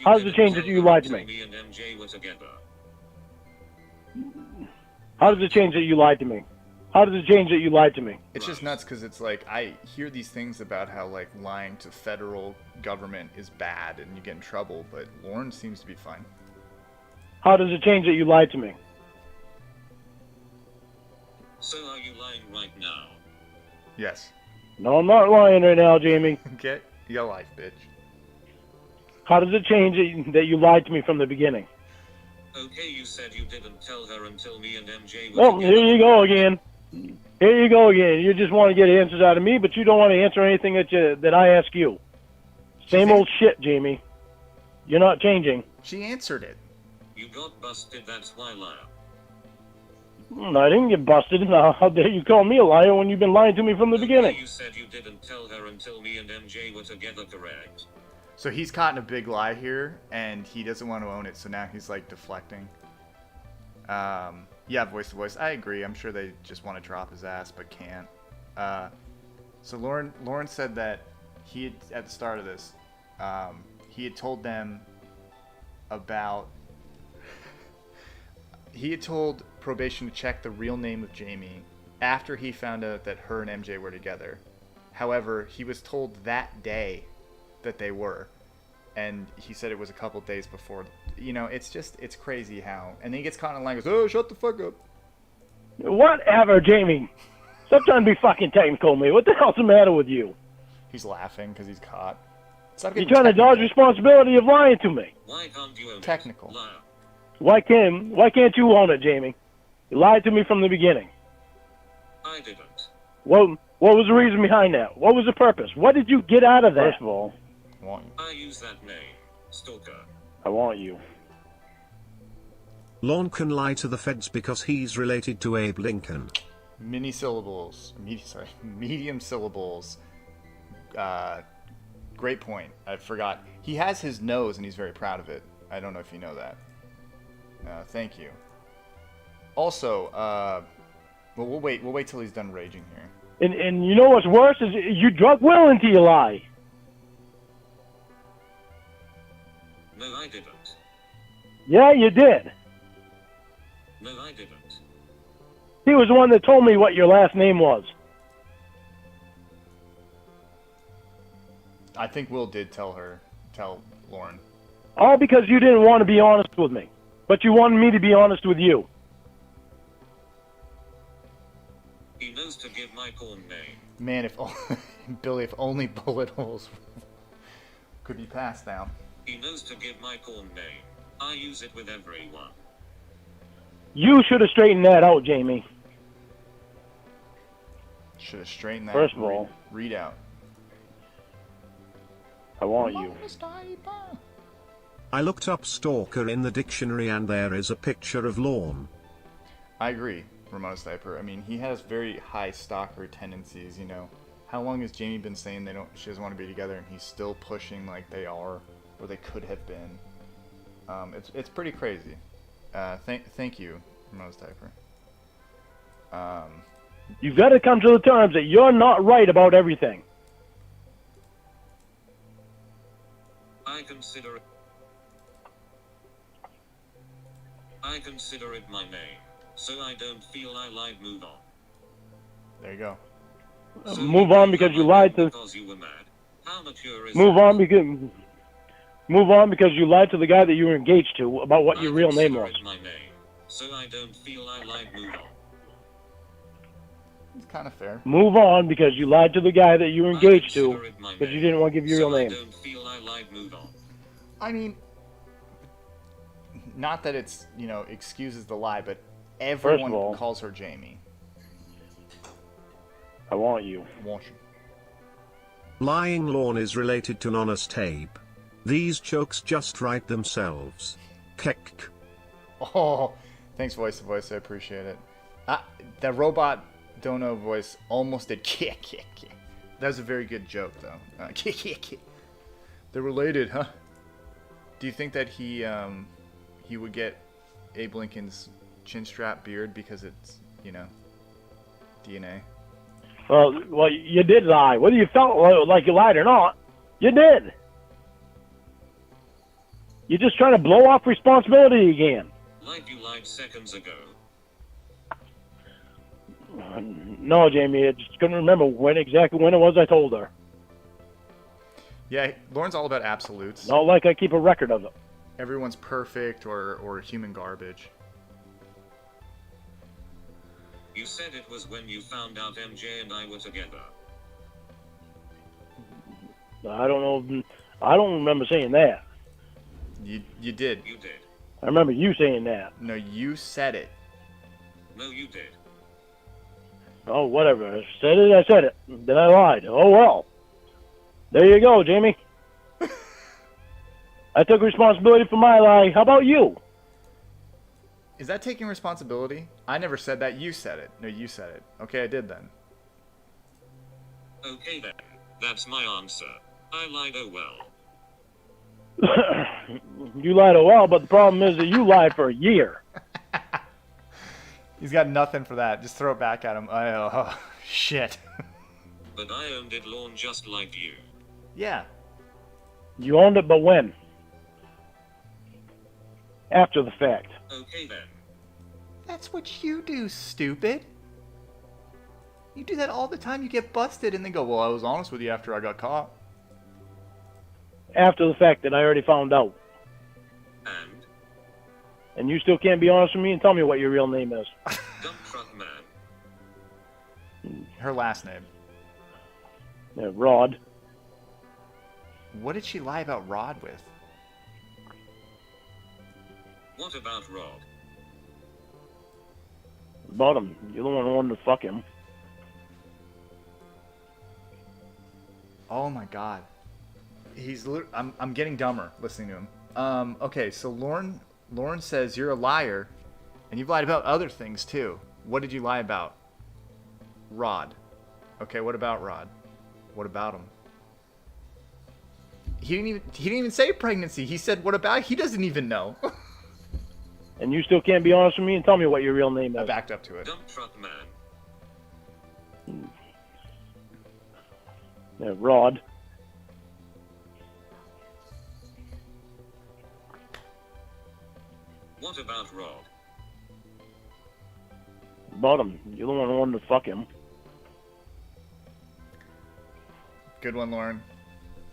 How does it change that you lied to me? Me and MJ were together. How does it change that you lied to me? How does it change that you lied to me? It's just nuts because it's like I hear these things about how like lying to federal government is bad and you get in trouble, but Lauren seems to be fine. How does it change that you lied to me? So are you lying right now? Yes. No, I'm not lying right now, Jamie. Get your life, bitch. How does it change that you lied to me from the beginning? Okay, you said you didn't tell her until me and MJ were Well, together. here you go again. Here you go again. You just want to get answers out of me, but you don't want to answer anything that I ask you. Same old shit, Jamie. You're not changing. She answered it. You got busted, that's why liar. I didn't get busted. How dare you call me a liar when you've been lying to me from the Okay, beginning? you said you didn't tell her until me and MJ were together, correct? So he's caught in a big lie here, and he doesn't want to own it, so now he's, like, deflecting. Yeah, voice to voice. I agree. I'm sure they just want to drop his ass, but can't. So Lauren said that he had, at the start of this, he had told them about... He had told probation to check the real name of Jamie after he found out that her and MJ were together. However, he was told that day that they were, and he said it was a couple days before. You know, it's crazy how. And then he gets caught in a line and goes, "Oh, shut the fuck up." Whatever, Jamie. Stop trying to be fucking technical, man. What the hell's the matter with you? He's laughing because he's caught. Stop You're getting trying to technical. dodge responsibility of lying to me. Why can't you own Technical. it? Liar. Why can't you own it, Jamie? You lied to me from the beginning. I didn't. What was the reason behind that? What was the purpose? What did you get out of that? First of all, Want you. I use that name. Stalker. I want you. Lorne can lie to the feds because he's related to Abe Lincoln. Medium syllables. Great point. I forgot. He has his nose and he's very proud of it. I don't know if you know that. Thank you. Also, well, we'll wait till he's done raging here. And you know what's worse is you drug Will into your lie. No, I didn't. Yeah, you did. No, I didn't. He was the one that told me what your last name was. I think Will did tell Lauren. All because you didn't want to be honest with me. But you wanted me to be honest with you. He knows to give my corn name. Man, Billy, if only bullet holes could be passed down. He knows to give my corn name. I use it with everyone. You should have straightened that out, Jamie. Should have straightened that. First of all, read out. I want you. I looked up stalker in the dictionary and there is a picture of Lorne. I agree, Ramona Stiper. I mean, he has very high stalker tendencies, you know. How long has Jamie been saying she doesn't want to be together, and he's still pushing like they are, or they could have been. It's pretty crazy. Thank you, Ramona Stiper. You've got to come to the terms that you're not right about everything. I consider it my name, so I don't feel I lied. Move on. There you go. So Move on because you lied to. Because you were mad. How mature is Move that? on because you lied to the guy that you were engaged to about what your real name was. It my name, so I don't feel I lied. Move on. It's kind of fair. Move on because you lied to the guy that you were engaged to I consider it my because you name, didn't want to give your so real name. I don't feel I lied. Move on. I mean, not that it's, excuses the lie, but everyone all, calls her Jamie. I want you. Want you? Lying Lorne is related to Honest Abe. These jokes just write themselves. Kek. Oh, thanks, voice to voice. I appreciate it. That robot dono voice almost did kick, kick, kick. That was a very good joke, though. Kick, kick, kick. They're related, huh? Do you think that he would get Abe Lincoln's chin strap beard because it's, DNA? Well, you did lie. Whether you felt like you lied or not, you did. You're just trying to blow off responsibility again. Like you lied seconds ago. No, Jamie, I just couldn't remember exactly when it was I told her. Yeah, Lauren's all about absolutes. Not like I keep a record of it. everyone's perfect or human garbage. You said it was when you found out MJ and I were together. I don't know. I don't remember saying that. You did. You did. I remember you saying that. No, you said it. No, you did. Oh, whatever. I said it, I said it. Then I lied. Oh, well. There you go, Jamie. I took responsibility for my lie. How about you? Is that taking responsibility? I never said that. You said it. No, you said it. Okay, I did then. Okay then. That's my answer. I lied, oh well. You lied, oh well, but the problem is that you lied for a year. He's got nothing for that. Just throw it back at him. Oh, shit. But I owned it, Lorne, just like you. Yeah. You owned it, but when? After the fact. Okay then. That's what you do, stupid. You do that all the time. You get busted and then go, well, I was honest with you after I got caught. After the fact that I already found out. And you still can't be honest with me and tell me what your real name is. Dump truck man. Her last name. Yeah, Rod. What did she lie about Rod with? What about Rod? About him. You're the one who wanted to fuck him. Oh my god. I'm getting dumber listening to him. Okay, so Lauren says you're a liar, and you've lied about other things too. What did you lie about? Rod. Okay, what about Rod? What about him? He didn't even say pregnancy. He said what about? He doesn't even know. And you still can't be honest with me and tell me what your real name is. I backed up to it. Dump truck man. Yeah, Rod. What about Rod? About him. You're the one who wanted to fuck him. Good one, Lauren.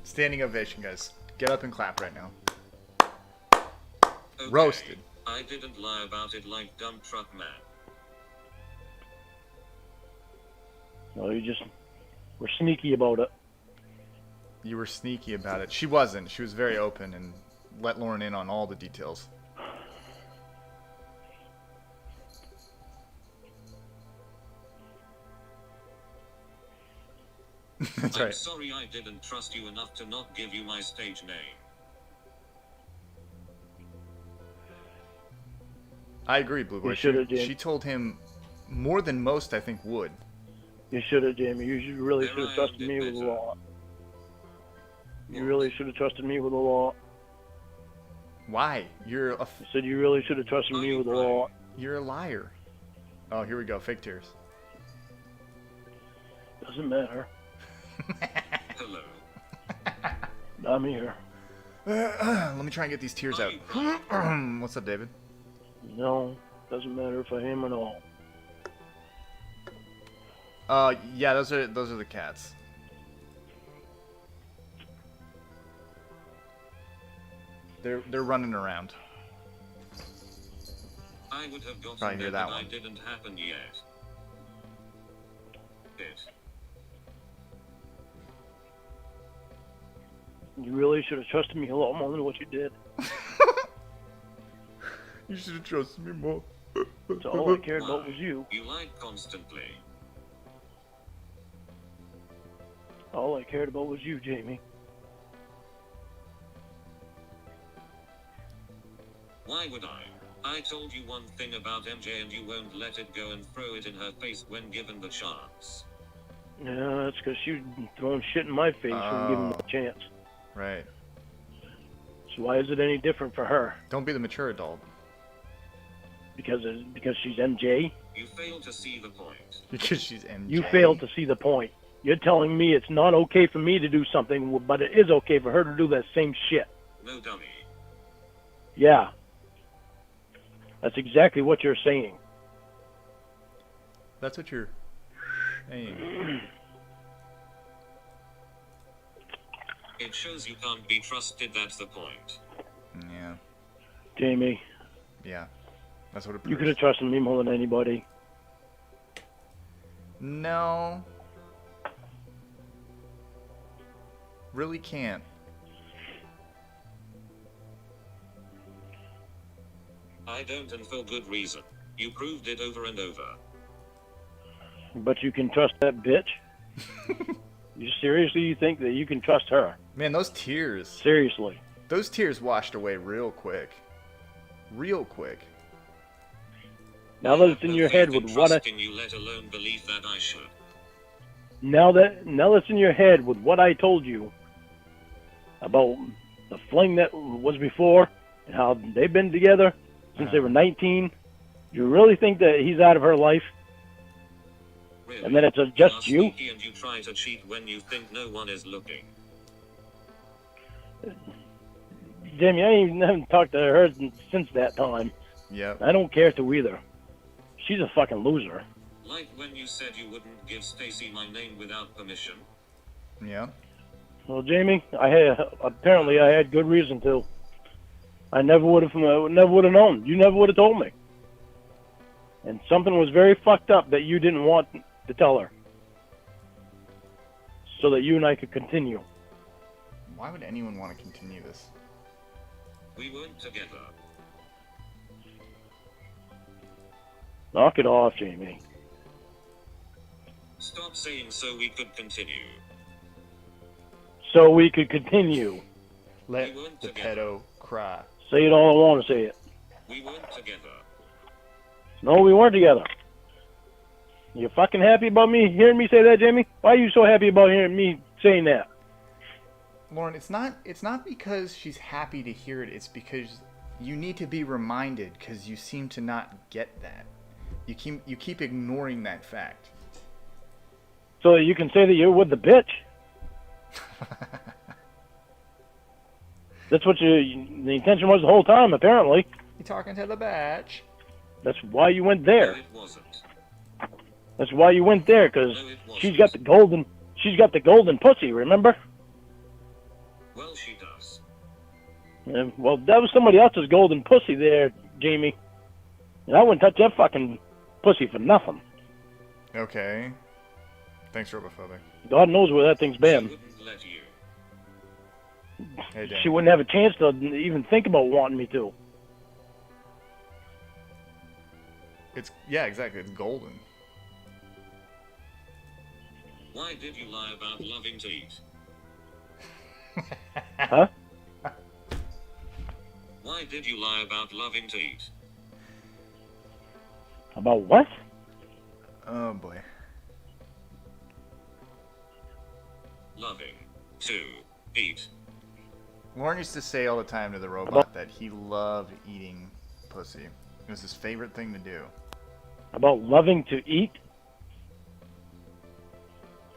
Standing ovation, guys. Get up and clap right now. Okay. Roasted. I didn't lie about it like dump truck man. No, you just were sneaky about it. You were sneaky about it. She wasn't. She was very open and let Lauren in on all the details. That's I'm right. sorry I didn't trust you enough to not give you my stage name. I agree, Blue Boy. You should've, Jim. She told him more than most, I think, would. You should have, Jamie. Really Then should I have trusted owned me it with the better. law. You What? really should have trusted me with the law. Why? You're I said you really should have trusted Are me you with the crying? law. a liar. Oh, here we go. Fake tears. Doesn't matter. Hello. I'm here. Let me try and get these tears Are out. you crying? What's up, David? No, doesn't matter if I am or not. Yeah, those are the cats. They're running around. I would have gotten Probably hear there, that but I one. didn't happen yet. It. You really should have trusted me a lot more than what you did. You should have trusted me more. So all I cared about was you. You lied constantly. All I cared about was you, Jamie. Why would I? I told you one thing about MJ and you won't let it go and throw it in her face when given the chance. Yeah, that's because you throwing shit in my face when given Oh. the chance. Right. So why is it any different for her? Don't be the mature adult. Because she's MJ? You fail to see the point. Because she's MJ. You failed to see the point. You're telling me it's not okay for me to do something, but it is okay for her to do that same shit. No dummy. Yeah. That's exactly what you're saying. That's what you're saying. It shows you can't be trusted, that's the point. Yeah. Jamie, Yeah, that's what it proves. you could have trusted me more than anybody. No. Really can't. I don't, and for good reason. You proved it over and over. But you can trust that bitch? You seriously think that you can trust her? Man, those tears. Seriously. Those tears washed away real quick. Real quick. Now that it's in your head with what I... Trusting you, let alone believe that I should. Now that's in your head with what I told you about the fling that was before and how they've been together since they were 19, you really think that he's out of her life? Really? And then it's just you? Sneaky and you try to cheat when you think no one is looking. Jamie, I haven't talked to her since that time. Yep. I don't care to either. She's a fucking loser. Like when you said you wouldn't give Stacy my name without permission. Yeah. Well, Jamie, I had good reason to. I never would have known. You never would have told me. And something was very fucked up that you didn't want to tell her, so that you and I could continue. Why would anyone want to continue this? We weren't together. Knock it off, Jamie. Stop saying so we could continue. So we could continue. Let We weren't the together. pedo cry. Say it all I want to say it. We weren't together. No, we weren't together. You fucking happy about me hearing me say that, Jamie? Why are you so happy about hearing me saying that? Lauren, it's not because she's happy to hear it. It's because you need to be reminded, because you seem to not get that. You keep ignoring that fact. So that you can say that you're with the bitch. That's what the intention was the whole time, apparently. You talking to the batch? That's why you went No, there. it wasn't. That's why you went there, because No, it wasn't. she's got the golden pussy, remember? Well, she does. Yeah, well, that was somebody else's golden pussy there, Jamie. And I wouldn't touch that fucking pussy for nothing. Okay. Thanks, Robophobic. God knows where that thing's She been. wouldn't let you. Hey, Dan. She wouldn't have a chance to even think about wanting me to. Yeah, exactly. It's golden. Why did you lie about loving to eat? Huh? Why did you lie about loving to eat? About what? Oh boy. Loving to eat. Lauren used to say all the time to the robot that he loved eating pussy. It was his favorite thing to do. About loving to eat?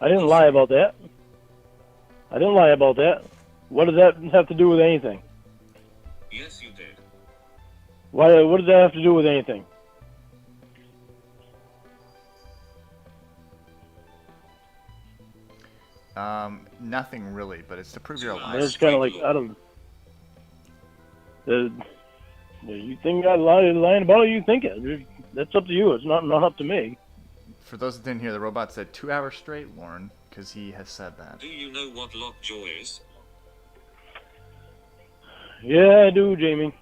I didn't lie about that. I didn't lie about that. What does that have to do with anything? Yes, you did. What does that have to do with anything? Nothing really, but it's to prove you're It's alive. kind of like, I don't... You think I lying about it, you think it. That's up to you. It's not up to me. For those that didn't hear, the robot said 2 hours straight, Lauren, because he has said that. Do you know what lockjaw is? Yeah, I do, Jamie.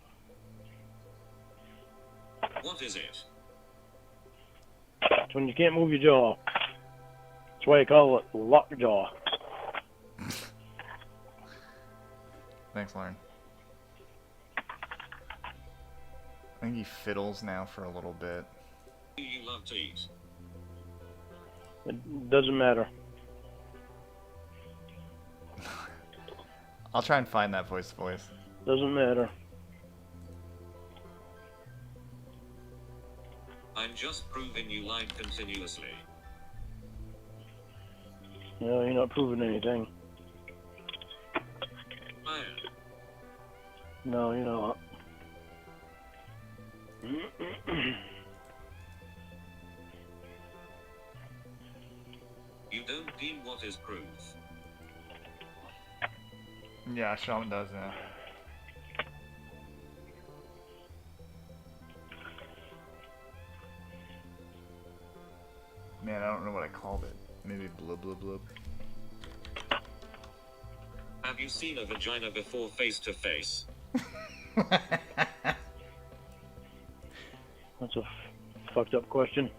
What is it? It's when you can't move your jaw. That's why I call it lockjaw. Thanks, Lauren. I think he fiddles now for a little bit. Do you love to eat? It doesn't matter. I'll try and find that voice. Doesn't matter. I'm just proving you lied continuously. No, you're not proving anything. I am. No, you're not. You don't deem what is proof. Yeah, Shaman does that. Man, I don't know what I called it. Maybe blub blub blub. Have you seen a vagina before face to face? That's a fucked up question.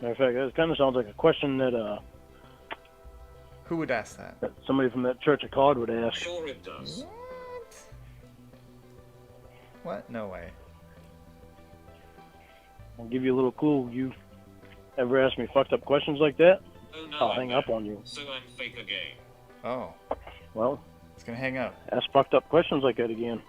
Matter of fact, it kind of sounds like a question that Who would ask that? somebody from that Church of Cawd would ask. Sure it does. What? No way. I'll give you a little clue. You ever ask me fucked up questions like that? Oh no, I'll hang up on you. So I'm fake again. Oh, Well, it's gonna hang up. ask fucked up questions like that again.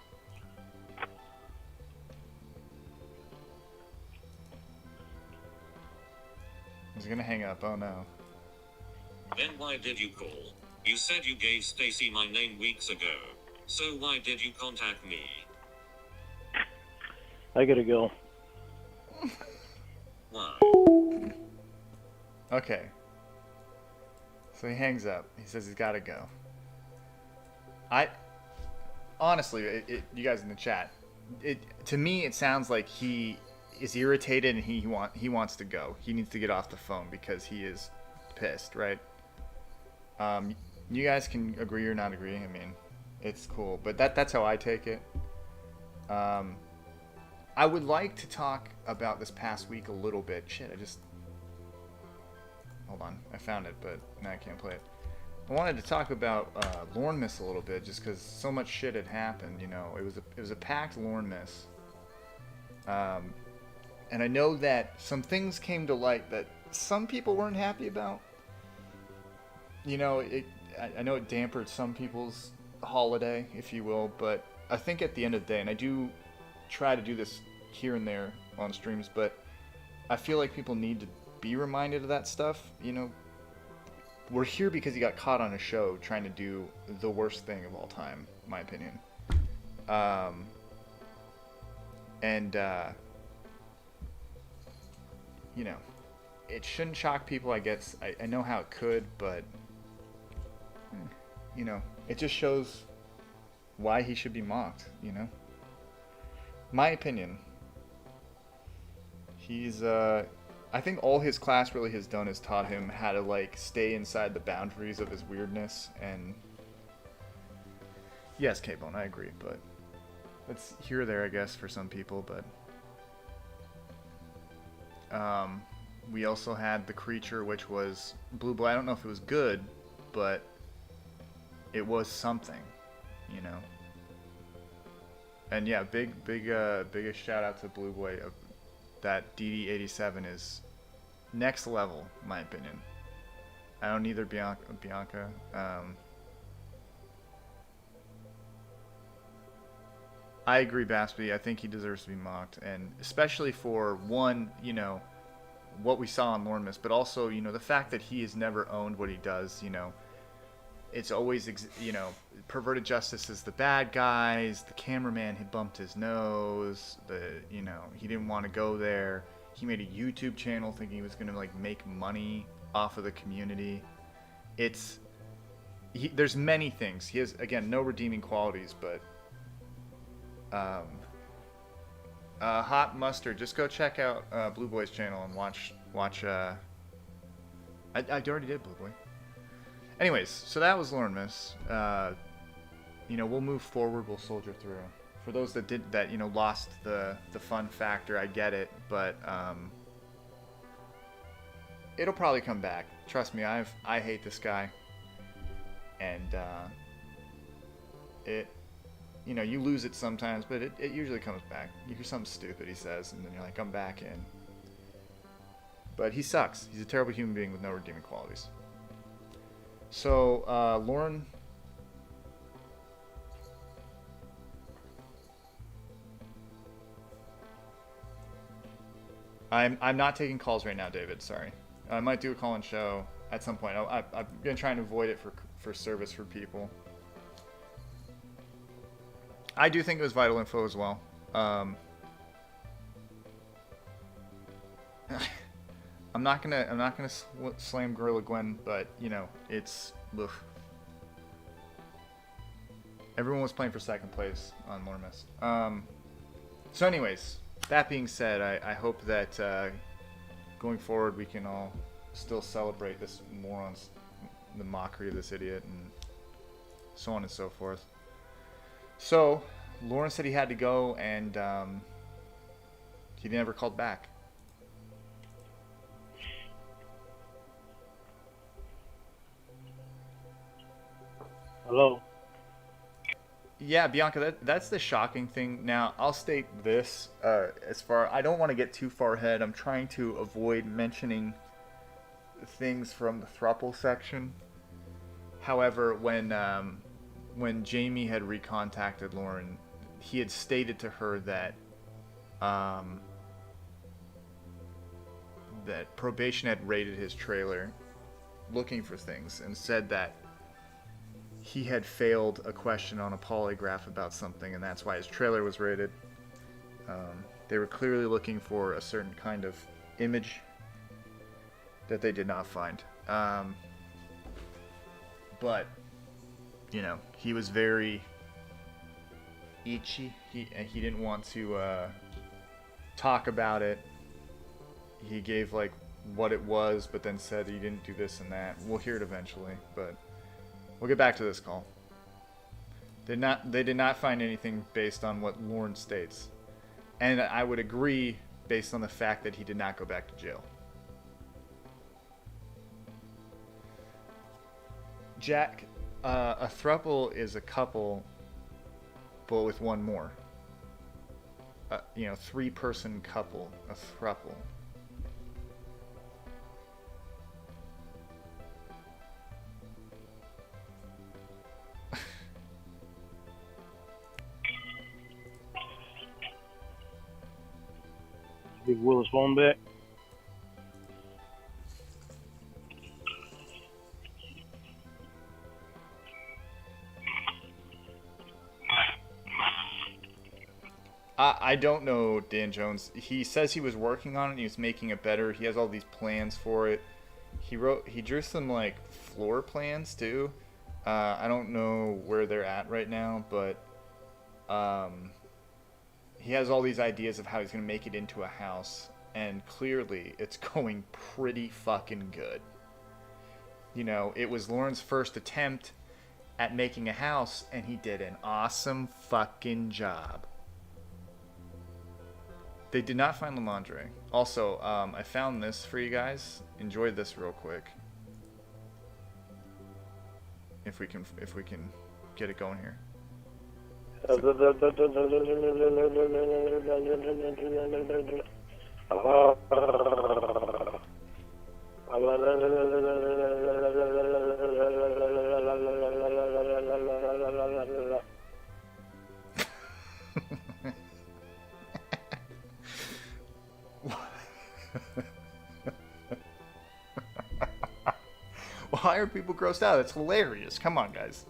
It's gonna hang up. Oh no. Then why did you call? You said you gave Stacy my name weeks ago. So why did you contact me? I gotta go. Why? Okay. So he hangs up. He says he's gotta go. Honestly, you guys in the chat, to me it sounds like he is irritated and he wants to go. He needs to get off the phone because he is pissed, right? You guys can agree or not agree. I mean, it's cool, but that's how I take it. I would like to talk about this past week a little bit. Shit, hold on. I found it, but now I can't play it. I wanted to talk about Lorne Miss a little bit, just because so much shit had happened. You know, it was a packed Lorne Miss, and I know that some things came to light that some people weren't happy about. You know, I know it dampened some people's holiday, if you will, but I think at the end of the day, and I do try to do this here and there on streams, but I feel like people need to be reminded of that stuff. You know, we're here because he got caught on a show trying to do the worst thing of all time, in my opinion. You know, it shouldn't shock people, I guess. I know how it could, but you know, it just shows why he should be mocked, you know? My opinion. He's, I think all his class really has done is taught him how to, like, stay inside the boundaries of his weirdness, and yes, K-Bone, I agree, but it's here or there, I guess, for some people, but we also had The Creature, which was Blue Boy. I don't know if it was good, but it was something, you know? And yeah, biggest shout out to Blue Boy. That DD87 is next level, in my opinion. I don't either Bianca. I agree, Baspy. I think he deserves to be mocked, and especially for one, you know, what we saw on Lorne Miss, but also, you know, the fact that he has never owned what he does. You know, it's always, you know, perverted justice is the bad guys. The cameraman had bumped his nose. You know, he didn't want to go there. He made a YouTube channel thinking he was going to, like, make money off of the community. There's many things. He has, again, no redeeming qualities, but Hot Mustard, just go check out Blue Boy's channel and watch I already did Blue Boy. Anyways, so that was Lorne Miss. You know, we'll move forward, we'll soldier through. For those that you know, lost the fun factor, I get it, but it'll probably come back. Trust me, I hate this guy. And you know, you lose it sometimes, but it usually comes back. You hear something stupid he says, and then you're like, I'm back in. But he sucks. He's a terrible human being with no redeeming qualities. So, Lauren... I'm not taking calls right now, David. Sorry. I might do a call-in show at some point. I'm going to try and avoid it for service for people. I do think it was vital info as well. I'm not gonna slam Gorilla Gwen, but you know, it's ugh. Everyone was playing for second place on Lorne Miss. So anyways, that being said, I hope that going forward, we can all still celebrate this moron's, the mockery of this idiot, and so on and so forth. So, Lauren said he had to go, and he never called back. Hello? Yeah, Bianca, that's the shocking thing. Now, I'll state this, I don't want to get too far ahead. I'm trying to avoid mentioning things from the thruple section. However, when Jamie had recontacted Lauren, he had stated to her that that probation had raided his trailer looking for things, and said that he had failed a question on a polygraph about something, and that's why his trailer was raided. They were clearly looking for a certain kind of image that they did not find. But, you know, he was very itchy. He didn't want to talk about it. He gave, like, what it was, but then said he didn't do this and that. We'll hear it eventually, but we'll get back to this call. They did not find anything based on what Lauren states. And I would agree based on the fact that he did not go back to jail. Jack, a throuple is a couple, but with one more. 3-person couple, a throuple. Give Will his phone back. I don't know, Dan Jones. He says he was working on it and he was making it better. He has all these plans for it. He drew some, like, floor plans too. I don't know where they're at right now, but he has all these ideas of how he's going to make it into a house, and clearly it's going pretty fucking good. You know, it was Lauren's first attempt at making a house, and he did an awesome fucking job. They did not find Lamondre. Also, I found this for you guys. Enjoy this real quick. If we can get it going here. Why are people grossed out? It's hilarious. Come on, guys.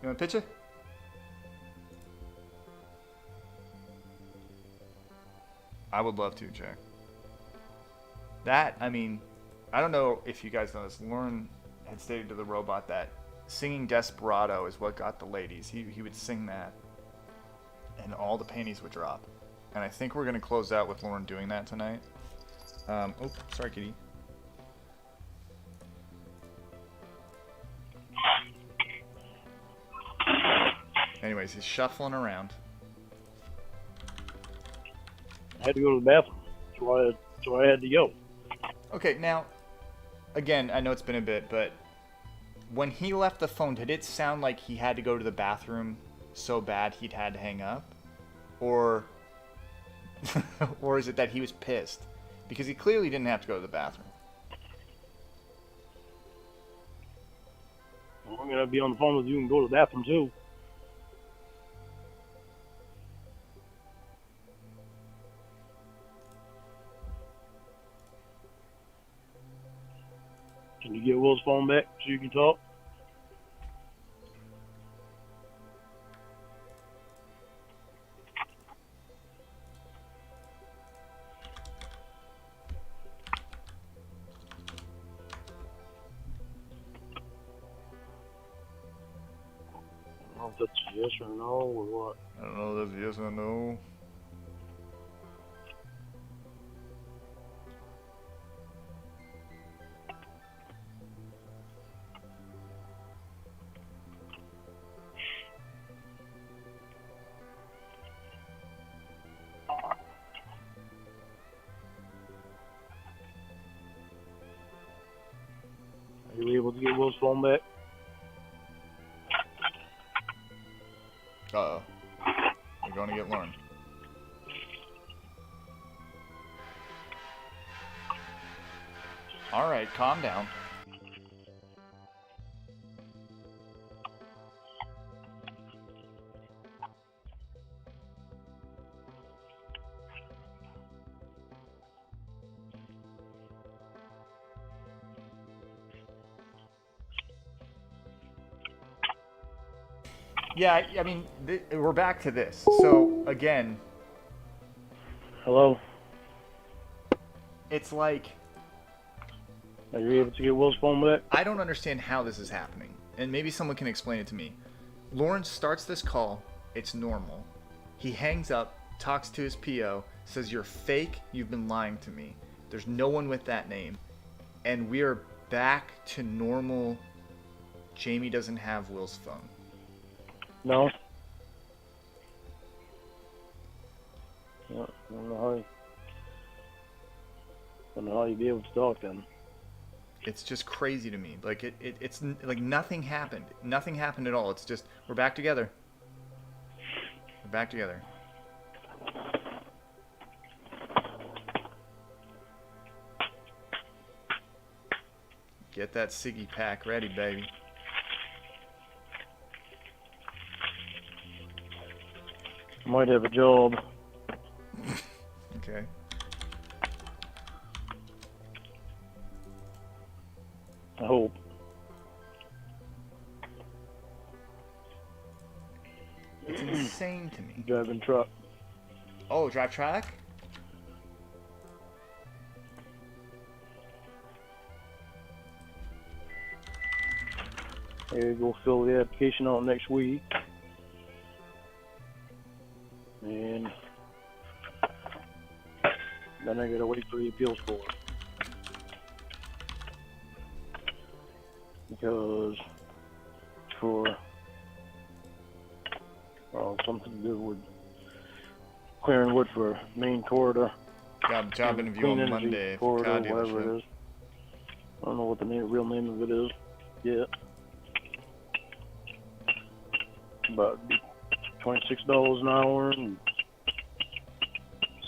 You want to pitch it? I would love to, Jack. That, I mean, I don't know if you guys know this. Lauren had stated to the robot that singing Desperado is what got the ladies. He would sing that, and all the panties would drop. And I think we're going to close out with Lauren doing that tonight. Oh, sorry, kitty. Anyways, he's shuffling around. I had to go to the bathroom, so I had to go. Okay, now, again, I know it's been a bit, but when he left the phone, did it sound like he had to go to the bathroom so bad he'd had to hang up? Or or is it that he was pissed? Because he clearly didn't have to go to the bathroom. Well, I'm going to be on the phone with you and go to the bathroom, too. Can you get Will's phone back so you can talk? I don't know if that's yes or no or what. I don't know if that's yes or no. Will's phone back. Uh-oh. We're going to get Lauren. All right, calm down. Yeah, I mean, we're back to this. So, again, Hello? it's like, Are you able to get Will's phone back? I don't understand how this is happening. And maybe someone can explain it to me. Lawrence starts this call. It's normal. He hangs up, talks to his PO, says, "You're fake. You've been lying to me. There's no one with that name." And we are back to normal. Jamie doesn't have Will's phone. No? I don't know how you'd be able to talk then. It's just crazy to me. Like it's like nothing happened. Nothing happened at all. It's just we're back together. We're back together. Get that Siggy pack ready, baby. Might have a job. Okay. I hope. It's insane to me. Driving truck. Oh, drive track? Here, go fill the application out next week. And then I gotta wait for the appeals court. Because for something to do with clearing wood for main corridor. Job interview Clean on energy Monday for corridor, Cawd whatever dealership. it is. I don't know what the real name of it is yet. But $26 an hour and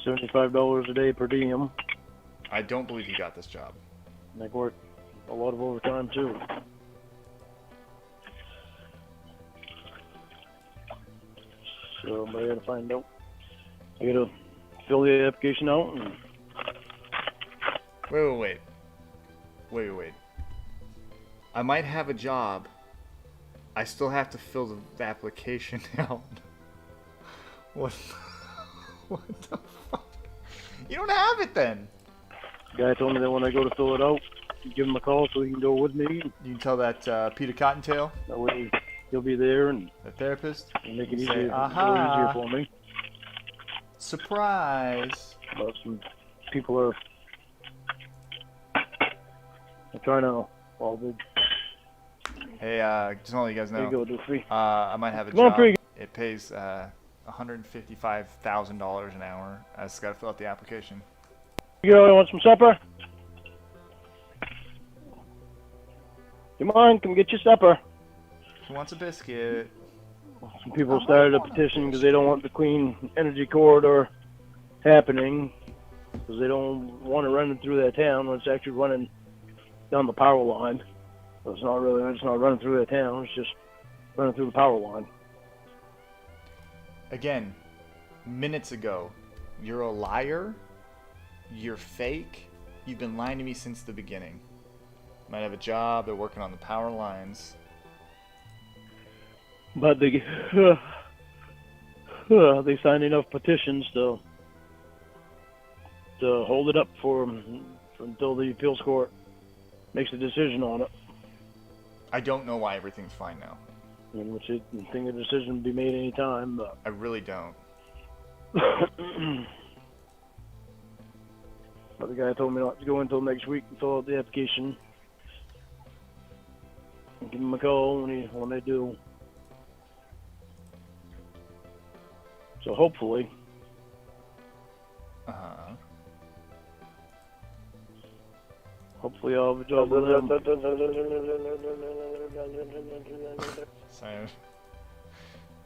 $75 a day per diem. I don't believe he got this job. And they work a lot of overtime too. So I gotta find out. I gotta fill the application out and Wait. I might have a job. I still have to fill the application out. What? What the fuck? You don't have it then. the guy told me that when I go to fill it out, you give him a call so he can go with me. You can tell that Peter Cottontail, That way he'll be there and the therapist, make it You easier, say, a little "Aha." easier for me. surprise. But some people are trying to, well, they Hey, just want to let you guys there you know, go, do free. I might have a Come on, job. pretty It pays $155,000 an hour. I just got to fill out the application. Girl, you want some supper? Come on, come get your supper. Who wants a biscuit? Some people started a petition because they don't want the clean energy corridor happening because they don't want to run it through that town when it's actually running down the power line. So it's not running through that town, it's just running through the power line. Again, minutes ago, you're a liar. You're fake. You've been lying to me since the beginning. Might have a job. They're working on the power lines. But they signed enough petitions to hold it up for until the appeals court makes a decision on it. I don't know why everything's fine now. In which I think a decision will be made any time. But I really don't. but the guy told me not to go until next week and fill out the application. And give him a call when they do. So hopefully, Hopefully I'll have a job with them. Sorry.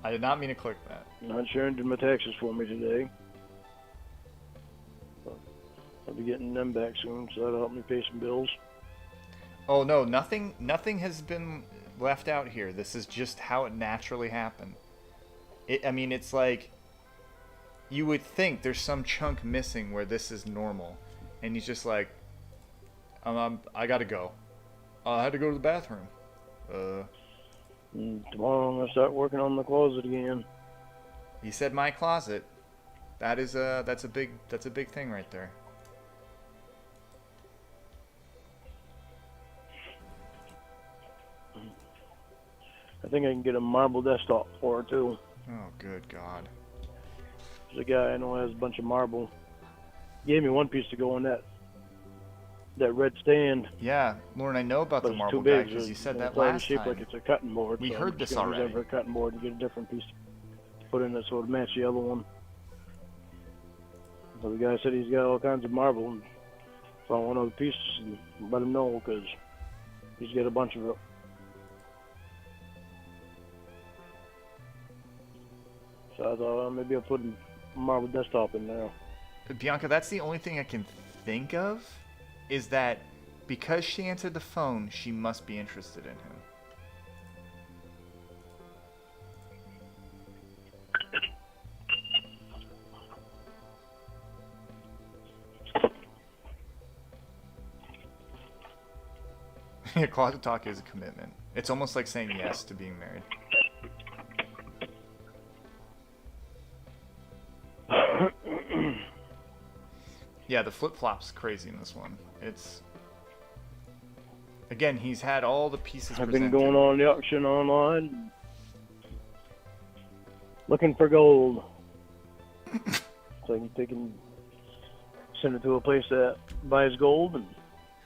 I did not mean to click that. Not Sharon did my taxes for me today. I'll be getting them back soon, so that'll help me pay some bills. Oh no, nothing has been left out here. This is just how it naturally happened. I mean, it's like you would think there's some chunk missing where this is normal, and he's just like, I gotta go. I had to go to the bathroom. Tomorrow I'm gonna start working on the closet again. He said my closet. That's a big thing right there. I think I can get a marble desktop for it too. Oh, good God. There's a guy I know has a bunch of marble. He gave me one piece to go on that red stand. Yeah, Lauren, I know about But the it's marble too guy big. because you said that It's already last shaped time. like it's a cutting board. We so heard I'm this just gonna use already. that for a cutting board and get a different piece to put in it so it match the other one. So the guy said he's got all kinds of marble, and so I want other pieces and let him know because he's got a bunch of it. So I thought, well, maybe I'll put a marble desktop in there. Bianca, that's the only thing I can think of, is that because she answered the phone, she must be interested in him. Yeah, closet talk is a commitment. It's almost like saying yes to being married. Yeah, the flip-flop's crazy in this one. It's... Again, he's had all the pieces I've presented. been going on the auction online, looking for gold. So I can send it to a place that buys gold and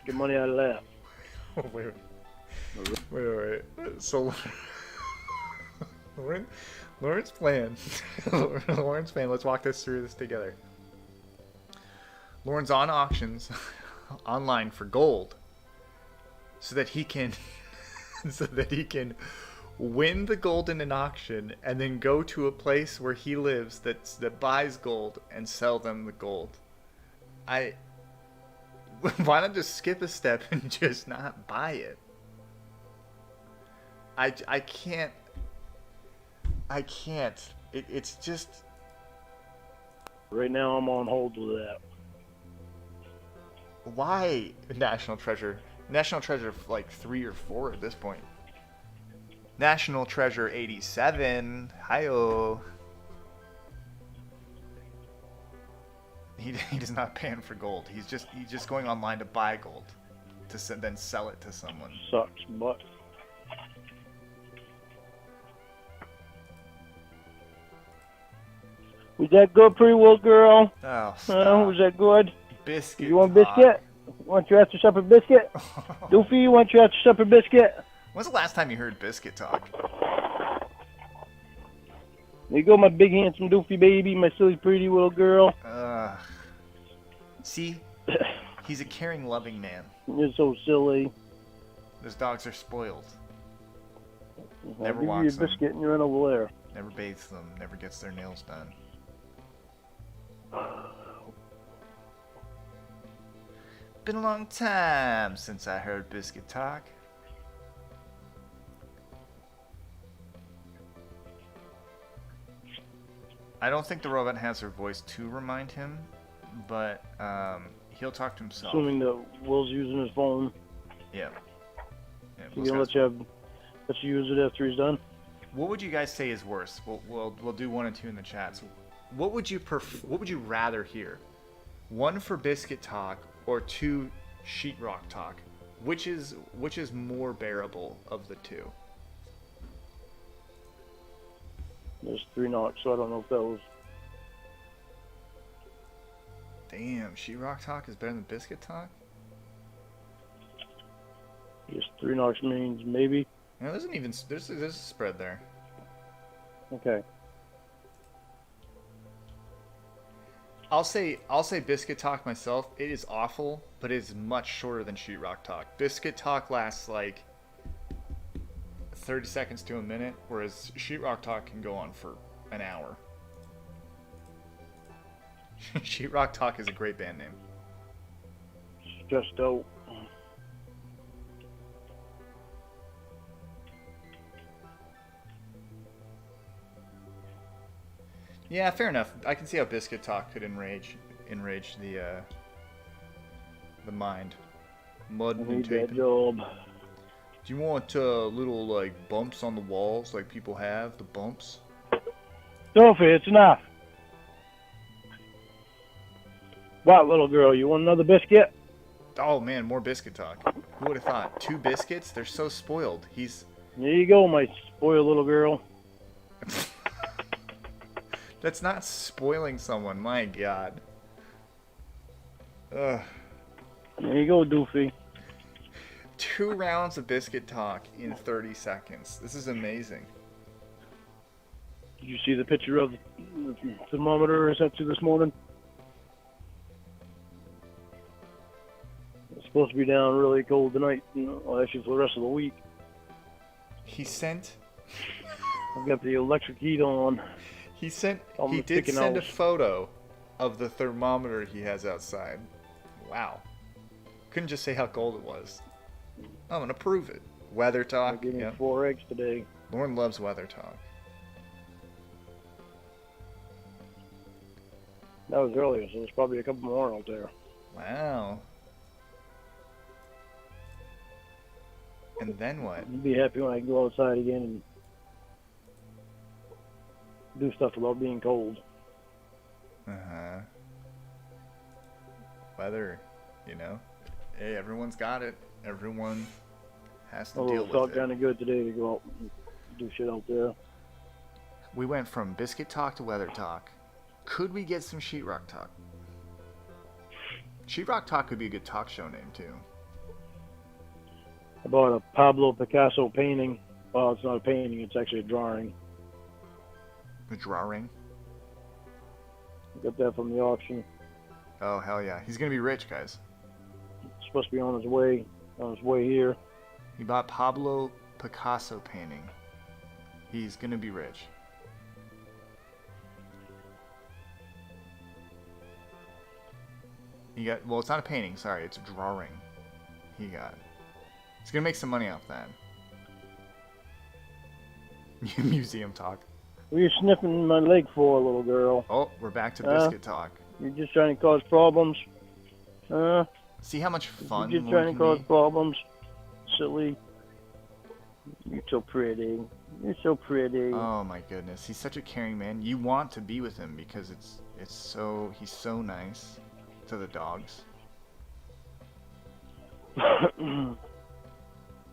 get money out of that. Oh, wait. So, Lauren's plan. Lauren's plan. Let's walk through this together. Lauren's on auctions online for gold, so that he can, win the gold in an auction and then go to a place where he lives that buys gold and sell them the gold. Why not just skip a step and just not buy it? I can't. It's just... Right now I'm on hold with that. Why National Treasure? National Treasure like 3 or 4 at this point. National Treasure 87. Hi-oh. He's not paying for gold. He's just going online to buy gold to then sell it to someone. Sucks, but was that good, pretty well, girl? Oh, stop. Was that good? Biscuit. You want talk. biscuit? Want your after supper biscuit? Doofy, you want your after supper biscuit? When's the last time you heard biscuit talk? There you go, my big handsome Doofy baby, my silly pretty little girl. See, he's a caring, loving man. You're so silly. Those dogs are spoiled. I'll Never give you walks a them. biscuit and you run over there. Never bathes them. Never gets their nails done. Been a long time since I heard biscuit talk. I don't think the robot has her voice to remind him, but he'll talk to himself. Assuming that Will's using his phone. Yeah. He's gonna let you use it after he's done. What would you guys say is worse? We'll do 1 and 2 in the chats. What would you rather hear? 1 for biscuit talk or 2 sheetrock talk? Which is more bearable of the 2? There's 3 knocks, so I don't know if that was. Damn, sheetrock talk is better than biscuit talk? Just 3 knocks means maybe. No, there's a spread there. Okay. I'll say Biscuit Talk myself. It is awful, but it is much shorter than Sheetrock Talk. Biscuit Talk lasts like 30 seconds to a minute, whereas Sheetrock Talk can go on for an hour. Sheetrock Talk is a great band name. It's just dope. Yeah, fair enough. I can see how Biscuit Talk could enrage the mind. Mud and Need tape. that job. Do you want little like bumps on the walls like people have? The bumps. Sophie, it's enough. What, little girl? You want another biscuit? Oh man, more Biscuit Talk. Who would have thought? 2 biscuits? They're so spoiled. He's. There you go, my spoiled little girl. That's not spoiling someone. My God. Ugh. There you go, Doofy. 2 rounds of Biscuit Talk in 30 seconds. This is amazing. Did you see the picture of the thermometer I sent you this morning? It's supposed to be down really cold tonight, well, actually for the rest of the week. He sent. I've got the electric heat on. He sent. Almost He did picking send a out. photo of the thermometer he has outside. Wow. Couldn't just say how cold it was. I'm gonna prove it. Weather I'm talk. getting Yep. 4 eggs today. Lauren loves weather talk. That was earlier, so there's probably a couple more out there. Wow. And then what? You'd be happy when I go outside again and do stuff about being cold. Uh-huh. Weather, you know. Hey, everyone's got it. Everyone has to Although deal it felt with it. kind of good today to go out and do shit out there. We went from Biscuit Talk to Weather Talk. Could we get some Sheetrock Talk? Sheetrock Talk could be a good talk show name, too. I bought a Pablo Picasso painting. Well, it's not a painting, it's actually a drawing. A drawing? I got that from the auction. Oh, hell yeah. He's gonna be rich, guys. It's supposed to be on his way here. He bought Pablo Picasso painting. He's gonna be rich. He got, well, it's not a painting, sorry, it's a drawing. He got. He's gonna make some money off that. Museum talk. What are you sniffing my leg for, little girl? Oh, we're back to Biscuit Talk. You're just trying to cause problems? See how much fun You're just Lauren trying to can cause be? problems? Silly. You're so pretty. You're so pretty. Oh my goodness, he's such a caring man. You want to be with him because he's so nice to the dogs.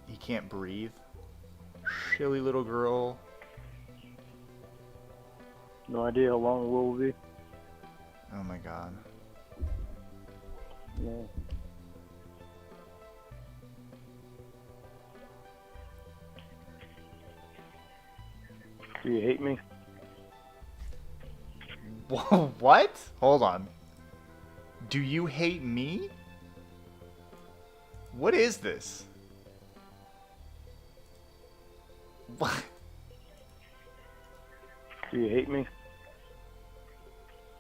He can't breathe. Silly little girl. No idea how long it will be. Oh my god. Yeah. Do you hate me? Whoa, what? Hold on. Do you hate me? What is this? What? Do you hate me?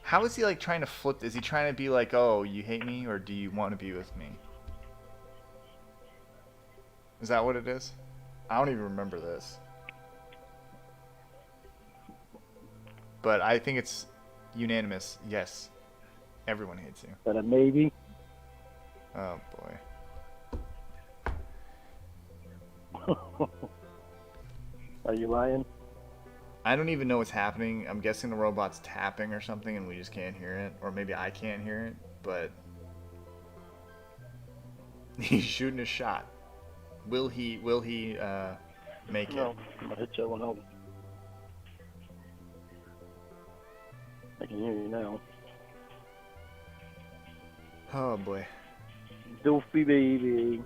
How is he like trying to flip? Is he trying to be like, oh, you hate me, or do you want to be with me? Is that what it is? I don't even remember this. But I think it's unanimous. Yes. Everyone hates you. That a maybe? Oh boy. Are you lying? I don't even know what's happening. I'm guessing the robot's tapping or something and we just can't hear it. Or maybe I can't hear it, but he's shooting a shot. Will he make it? No, my headset won't help. I can hear you now. Oh boy. Doofy baby.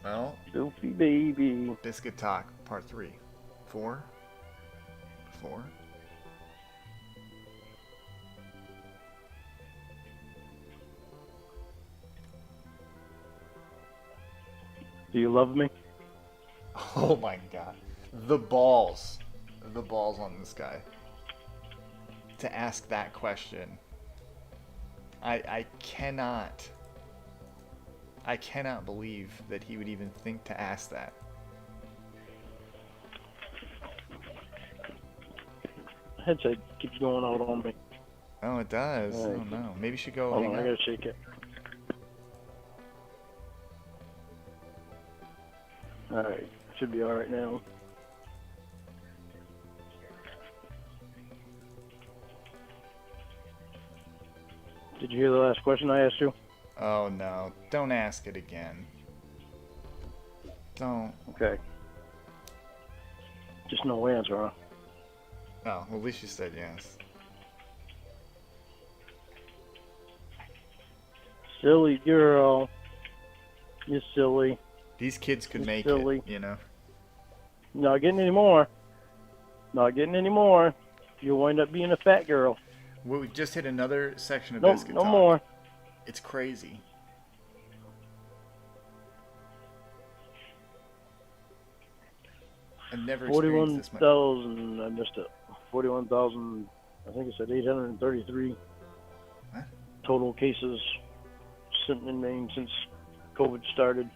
Well, Doofy baby. Biscuit Talk, part 3. 4? 4? Do you love me? Oh my god. The balls. The balls on this guy. To ask that question. I cannot believe that he would even think to ask that. Headset keeps going out on me. Oh, it does. All right. Oh no. Maybe you should go Hold hang on, I out. gotta shake it. Alright, should be alright now. Did you hear the last question I asked you? Oh no. Don't ask it again. Don't. Okay. Just no answer, huh? Oh, well, at least you said yes. Silly girl. You're silly. These kids could You're make silly. it, you know. Not getting any more. Not getting any more. You'll wind up being a fat girl. Well, we just hit another section of No, biscuit no talk. more. It's crazy. I've never experienced this much. 41,000, I missed it. 41,000, I think it said 833 What? total cases sitting in Maine since COVID started.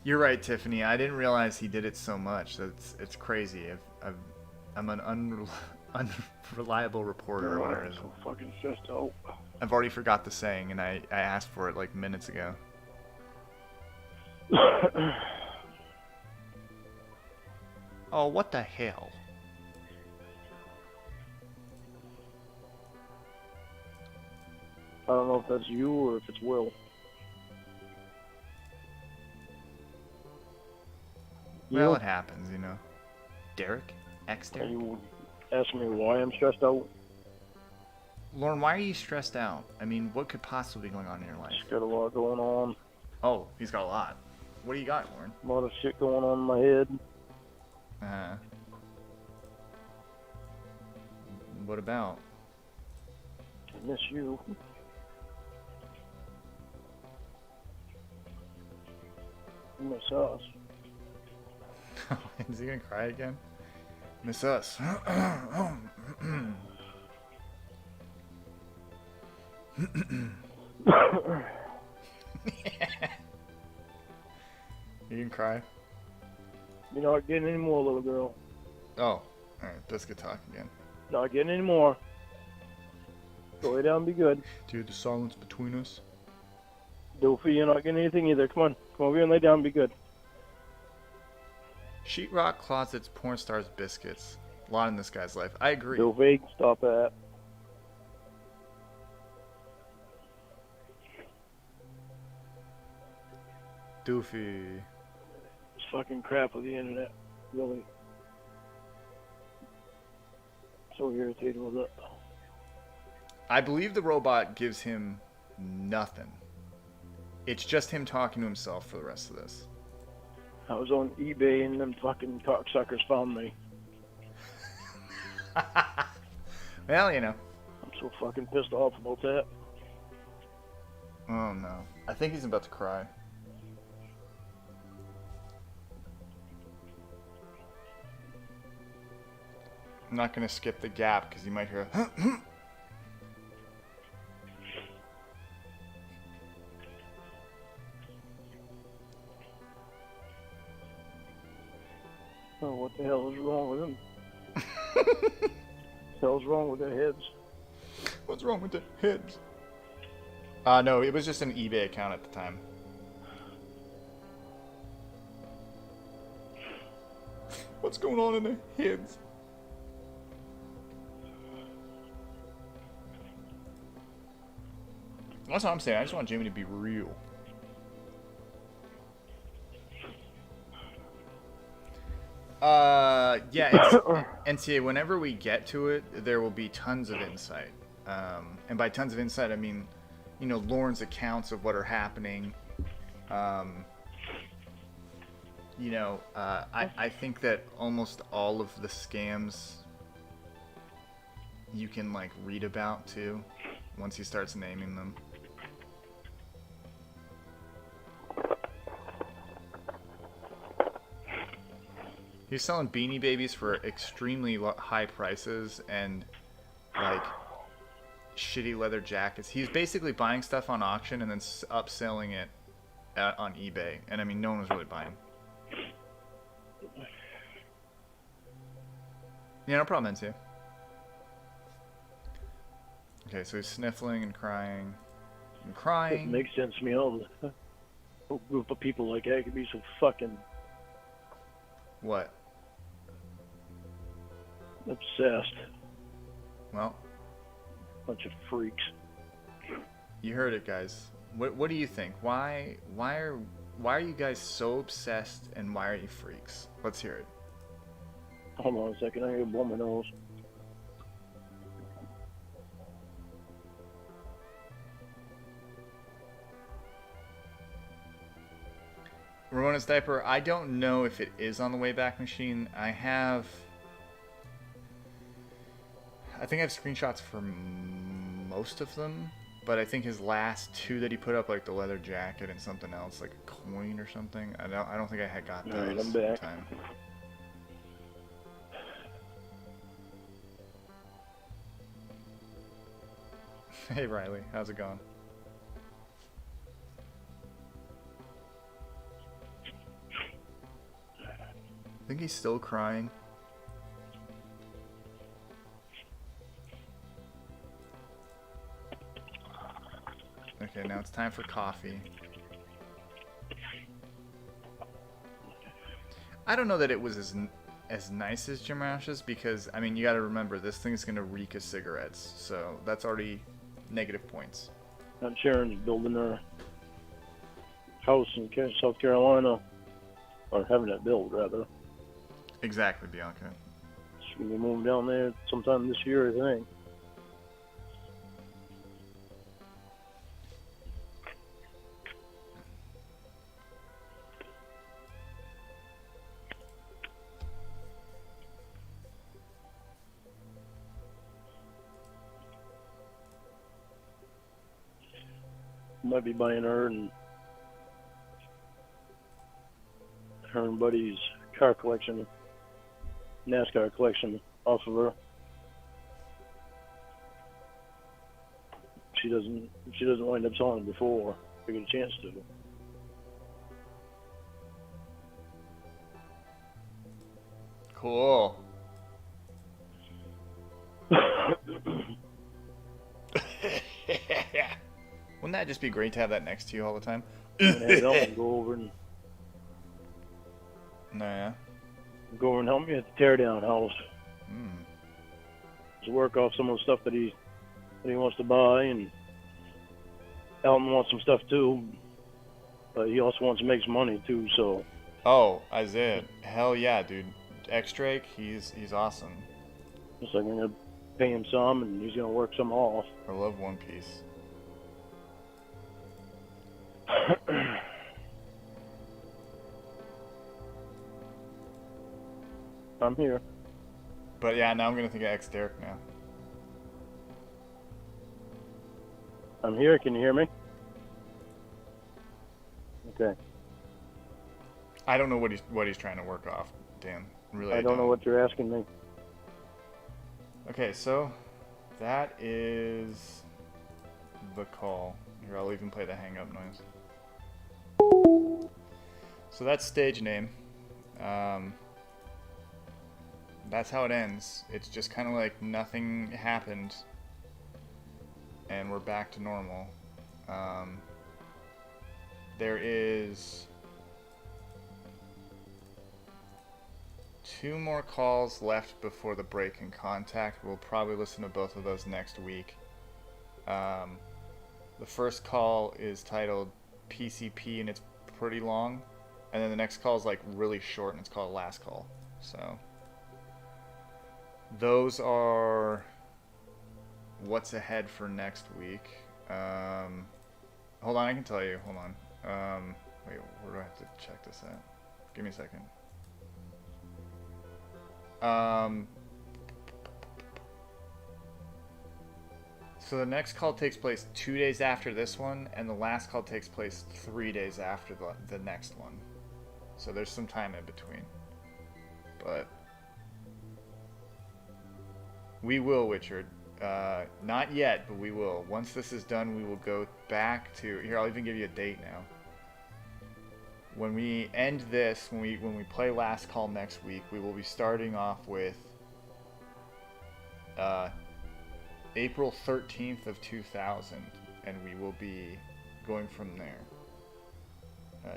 You're right, Tiffany. I didn't realize he did it so much. It's crazy. I'm an unreliable reporter or whatever it I'm is. so fucking stressed out. I've already forgot the saying, and I asked for it like minutes ago. Oh, what the hell? I don't know if that's you or if it's Will. Well, You? it happens, you know. Derek? Are Derek? you asking me why I'm stressed out? Lauren, why are you stressed out? I mean, what could possibly be going on in your life? Just got a lot going on. Oh, he's got a lot. What do you got, Lauren? A lot of shit going on in my head. What about? I miss you. I miss us. Is he gonna cry again? Miss us. You can cry. You're not getting any more, little girl. Oh, alright, biscuit talk again. Not getting any more. Go lay down and be good. Do you hear the silence between us? Doofy, you're not getting anything either. Come on. Come over here and lay down and be good. Sheetrock closets, porn stars, biscuits. A lot in this guy's life. I agree. Doofy, stop that. Doofy. It's fucking crap with the internet. Really. So irritated with it. I believe the robot gives him nothing. It's just him talking to himself for the rest of this. I was on eBay and them fucking cocksuckers found me. Well, you know. I'm so fucking pissed off about that. Oh no. I think he's about to cry. I'm not gonna skip the gap because you might hear a Oh, what the hell is wrong with them? What the hell's wrong with their heads? What's wrong with the heads? No, it was just an eBay account at the time. What's going on in their heads? That's what I'm saying. I just want Jimmy to be real. Yeah, NCA, whenever we get to it, there will be tons of insight. And by tons of insight, I mean, you know, Lauren's accounts of what are happening. You know, I think that almost all of the scams you can, like, read about, too, once he starts naming them. He's selling Beanie Babies for extremely high prices and like shitty leather jackets. He's basically buying stuff on auction and then upselling it on eBay. And I mean, no one was really buying. Yeah, no problem, NC. Okay, so he's sniffling and crying. And crying. It makes sense to me. All the whole group of people like that could be so fucking What? obsessed. Well, Bunch of freaks. you heard it, guys. What do you think? Why are you guys so obsessed, and why are you freaks? Let's hear it. Hold on a second. I gotta blow my nose. Ramona's diaper. I don't know if it is on the Wayback Machine. I think I have screenshots for most of them, but I think his last two that he put up, like the leather jacket and something else, like a coin or something. I don't think I had got those. All right, I'm at the back. time. Hey Riley, how's it going? I think he's still crying. Okay, now it's time for coffee. I don't know that it was as nice as Jim Roush's because, I mean, you gotta remember, this thing's gonna reek of cigarettes, so that's already negative points. Aunt Sharon's building her house in South Carolina, or having it built, rather. Exactly, Bianca. She's gonna be moving down there sometime this year, I think. Might be buying her and Buddy's car collection, NASCAR collection, off of her. She doesn't wind up selling before we get a chance to. Cool. Wouldn't that just be great to have that next to you all the time? And I'll go over and Nah. help me at the teardown house. Hmm. To work off some of the stuff that he wants to buy, and Elton wants some stuff too, but he also wants to make some money too. So. Oh, Isaiah. Hell yeah, dude. X-Drake, he's awesome. So I'm gonna pay him some, and he's gonna work some off. I love One Piece. I'm here. But yeah, now I'm gonna think of X-Derek now. I'm here. Can you hear me? Okay. I don't know what he's trying to work off, Dan. Really, I don't know what you're asking me. Okay, so that is the call. Here, I'll even play the hang up noise. So that's stage name. That's how it ends. It's just kind of like nothing happened, and we're back to normal. There is 2 more calls left before the break in contact. We'll probably listen to both of those next week. The first call is titled PCP and it's pretty long, and then the next call is like really short and it's called Last Call. So those are what's ahead for next week. Hold on, I can tell you. Hold on. Wait, where do I have to check this at? Give me a second. So the next call takes place 2 days after this one, and the last call takes place 3 days after the next one. So there's some time in between. but we will, Richard. Not yet, but we will. Once this is done, we will go back to here. I'll even give you a date now. When we end this, when we play Last Call next week, we will be starting off with April 13th of 2000, and we will be going from there.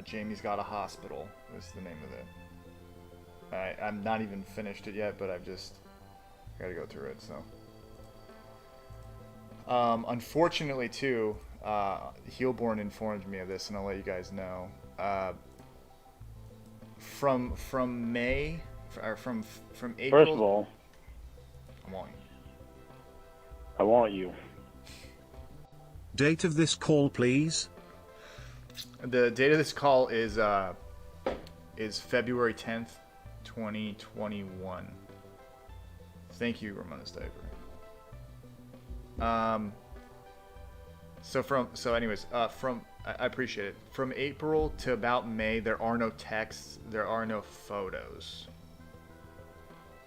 Jamie's Got a Hospital is the name of it. I'm not even finished it yet, but I've just got to go through it. So, unfortunately, too, Heelborn informed me of this, and I'll let you guys know. From May, or from April. First of all, I want you. Date of this call, please. The date of this call is February 10th, 2021. Thank you, Ramona's Diaper. I appreciate it. From April to about May, there are no texts, there are no photos.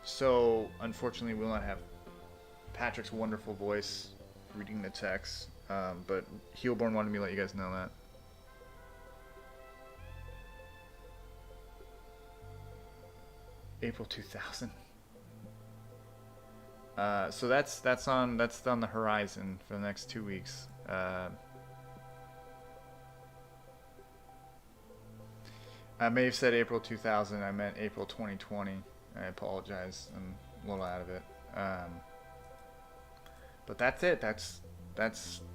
So, unfortunately, we'll not have Patrick's wonderful voice reading the text. But Heelborn wanted me to let you guys know that. April 2000. So that's on the horizon for the next 2 weeks. I may have said April 2000. I meant April 2020. I apologize. I'm a little out of it. But that's it. That's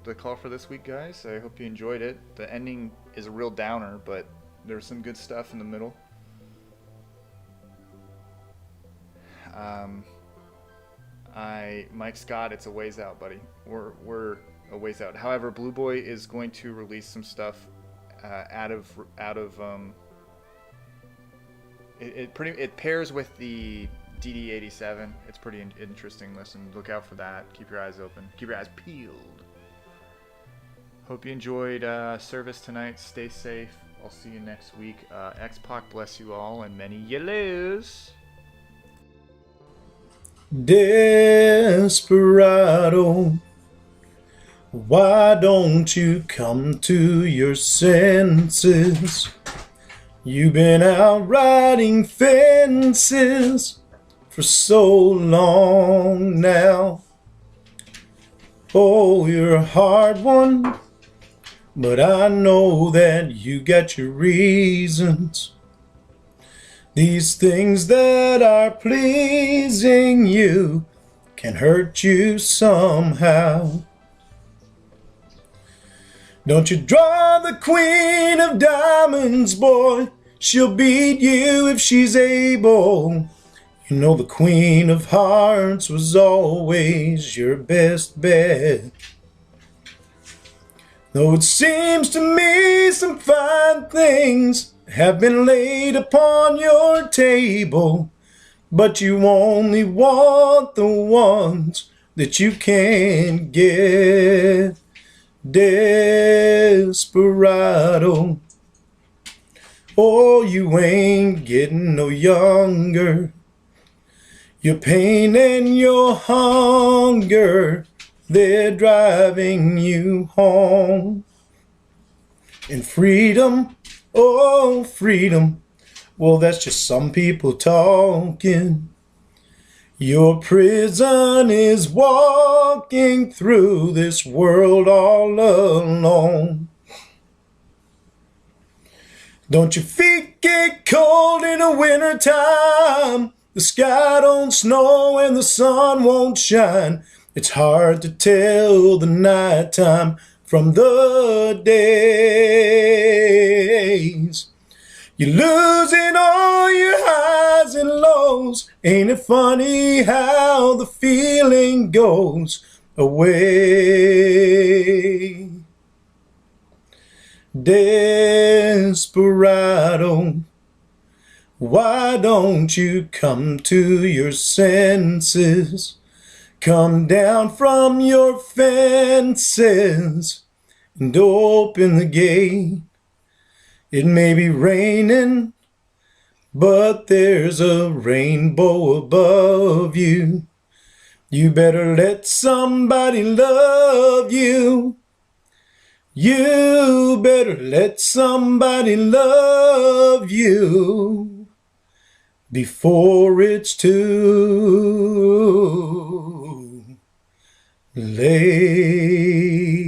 the call for this week, guys. I hope you enjoyed it. The ending is a real downer, but there's some good stuff in the middle. Mike Scott, it's a ways out, buddy. We're a ways out. However, Blue Boy is going to release some stuff out of it pairs with the DD87. It's pretty interesting. Listen, look out for that. Keep your eyes open. Keep your eyes peeled. Hope you enjoyed service tonight. Stay safe. I'll see you next week. X-Pac bless you all, and many yellows. Desperado, why don't you come to your senses? You've been out riding fences for so long now. Oh, you're a hard one, but I know that you got your reasons. These things that are pleasing you can hurt you somehow. Don't you draw the Queen of Diamonds, boy. She'll beat you if she's able. You know the Queen of Hearts was always your best bet. Though it seems to me some fine things have been laid upon your table, but you only want the ones that you can't get. Desperado, oh, you ain't getting no younger. Your pain and your hunger, they're driving you home. And freedom, oh, freedom, well, that's just some people talking. Your prison is walking through this world all alone. Don't your feet get cold in the winter time? The sky don't snow and the sun won't shine. It's hard to tell the nighttime from the days. You're losing all your highs and lows. Ain't it funny how the feeling goes away? Desperado, why don't you come to your senses? Come down from your fences and open the gate. It may be raining, but there's a rainbow above you. You better let somebody love you. You better let somebody love you before it's too late.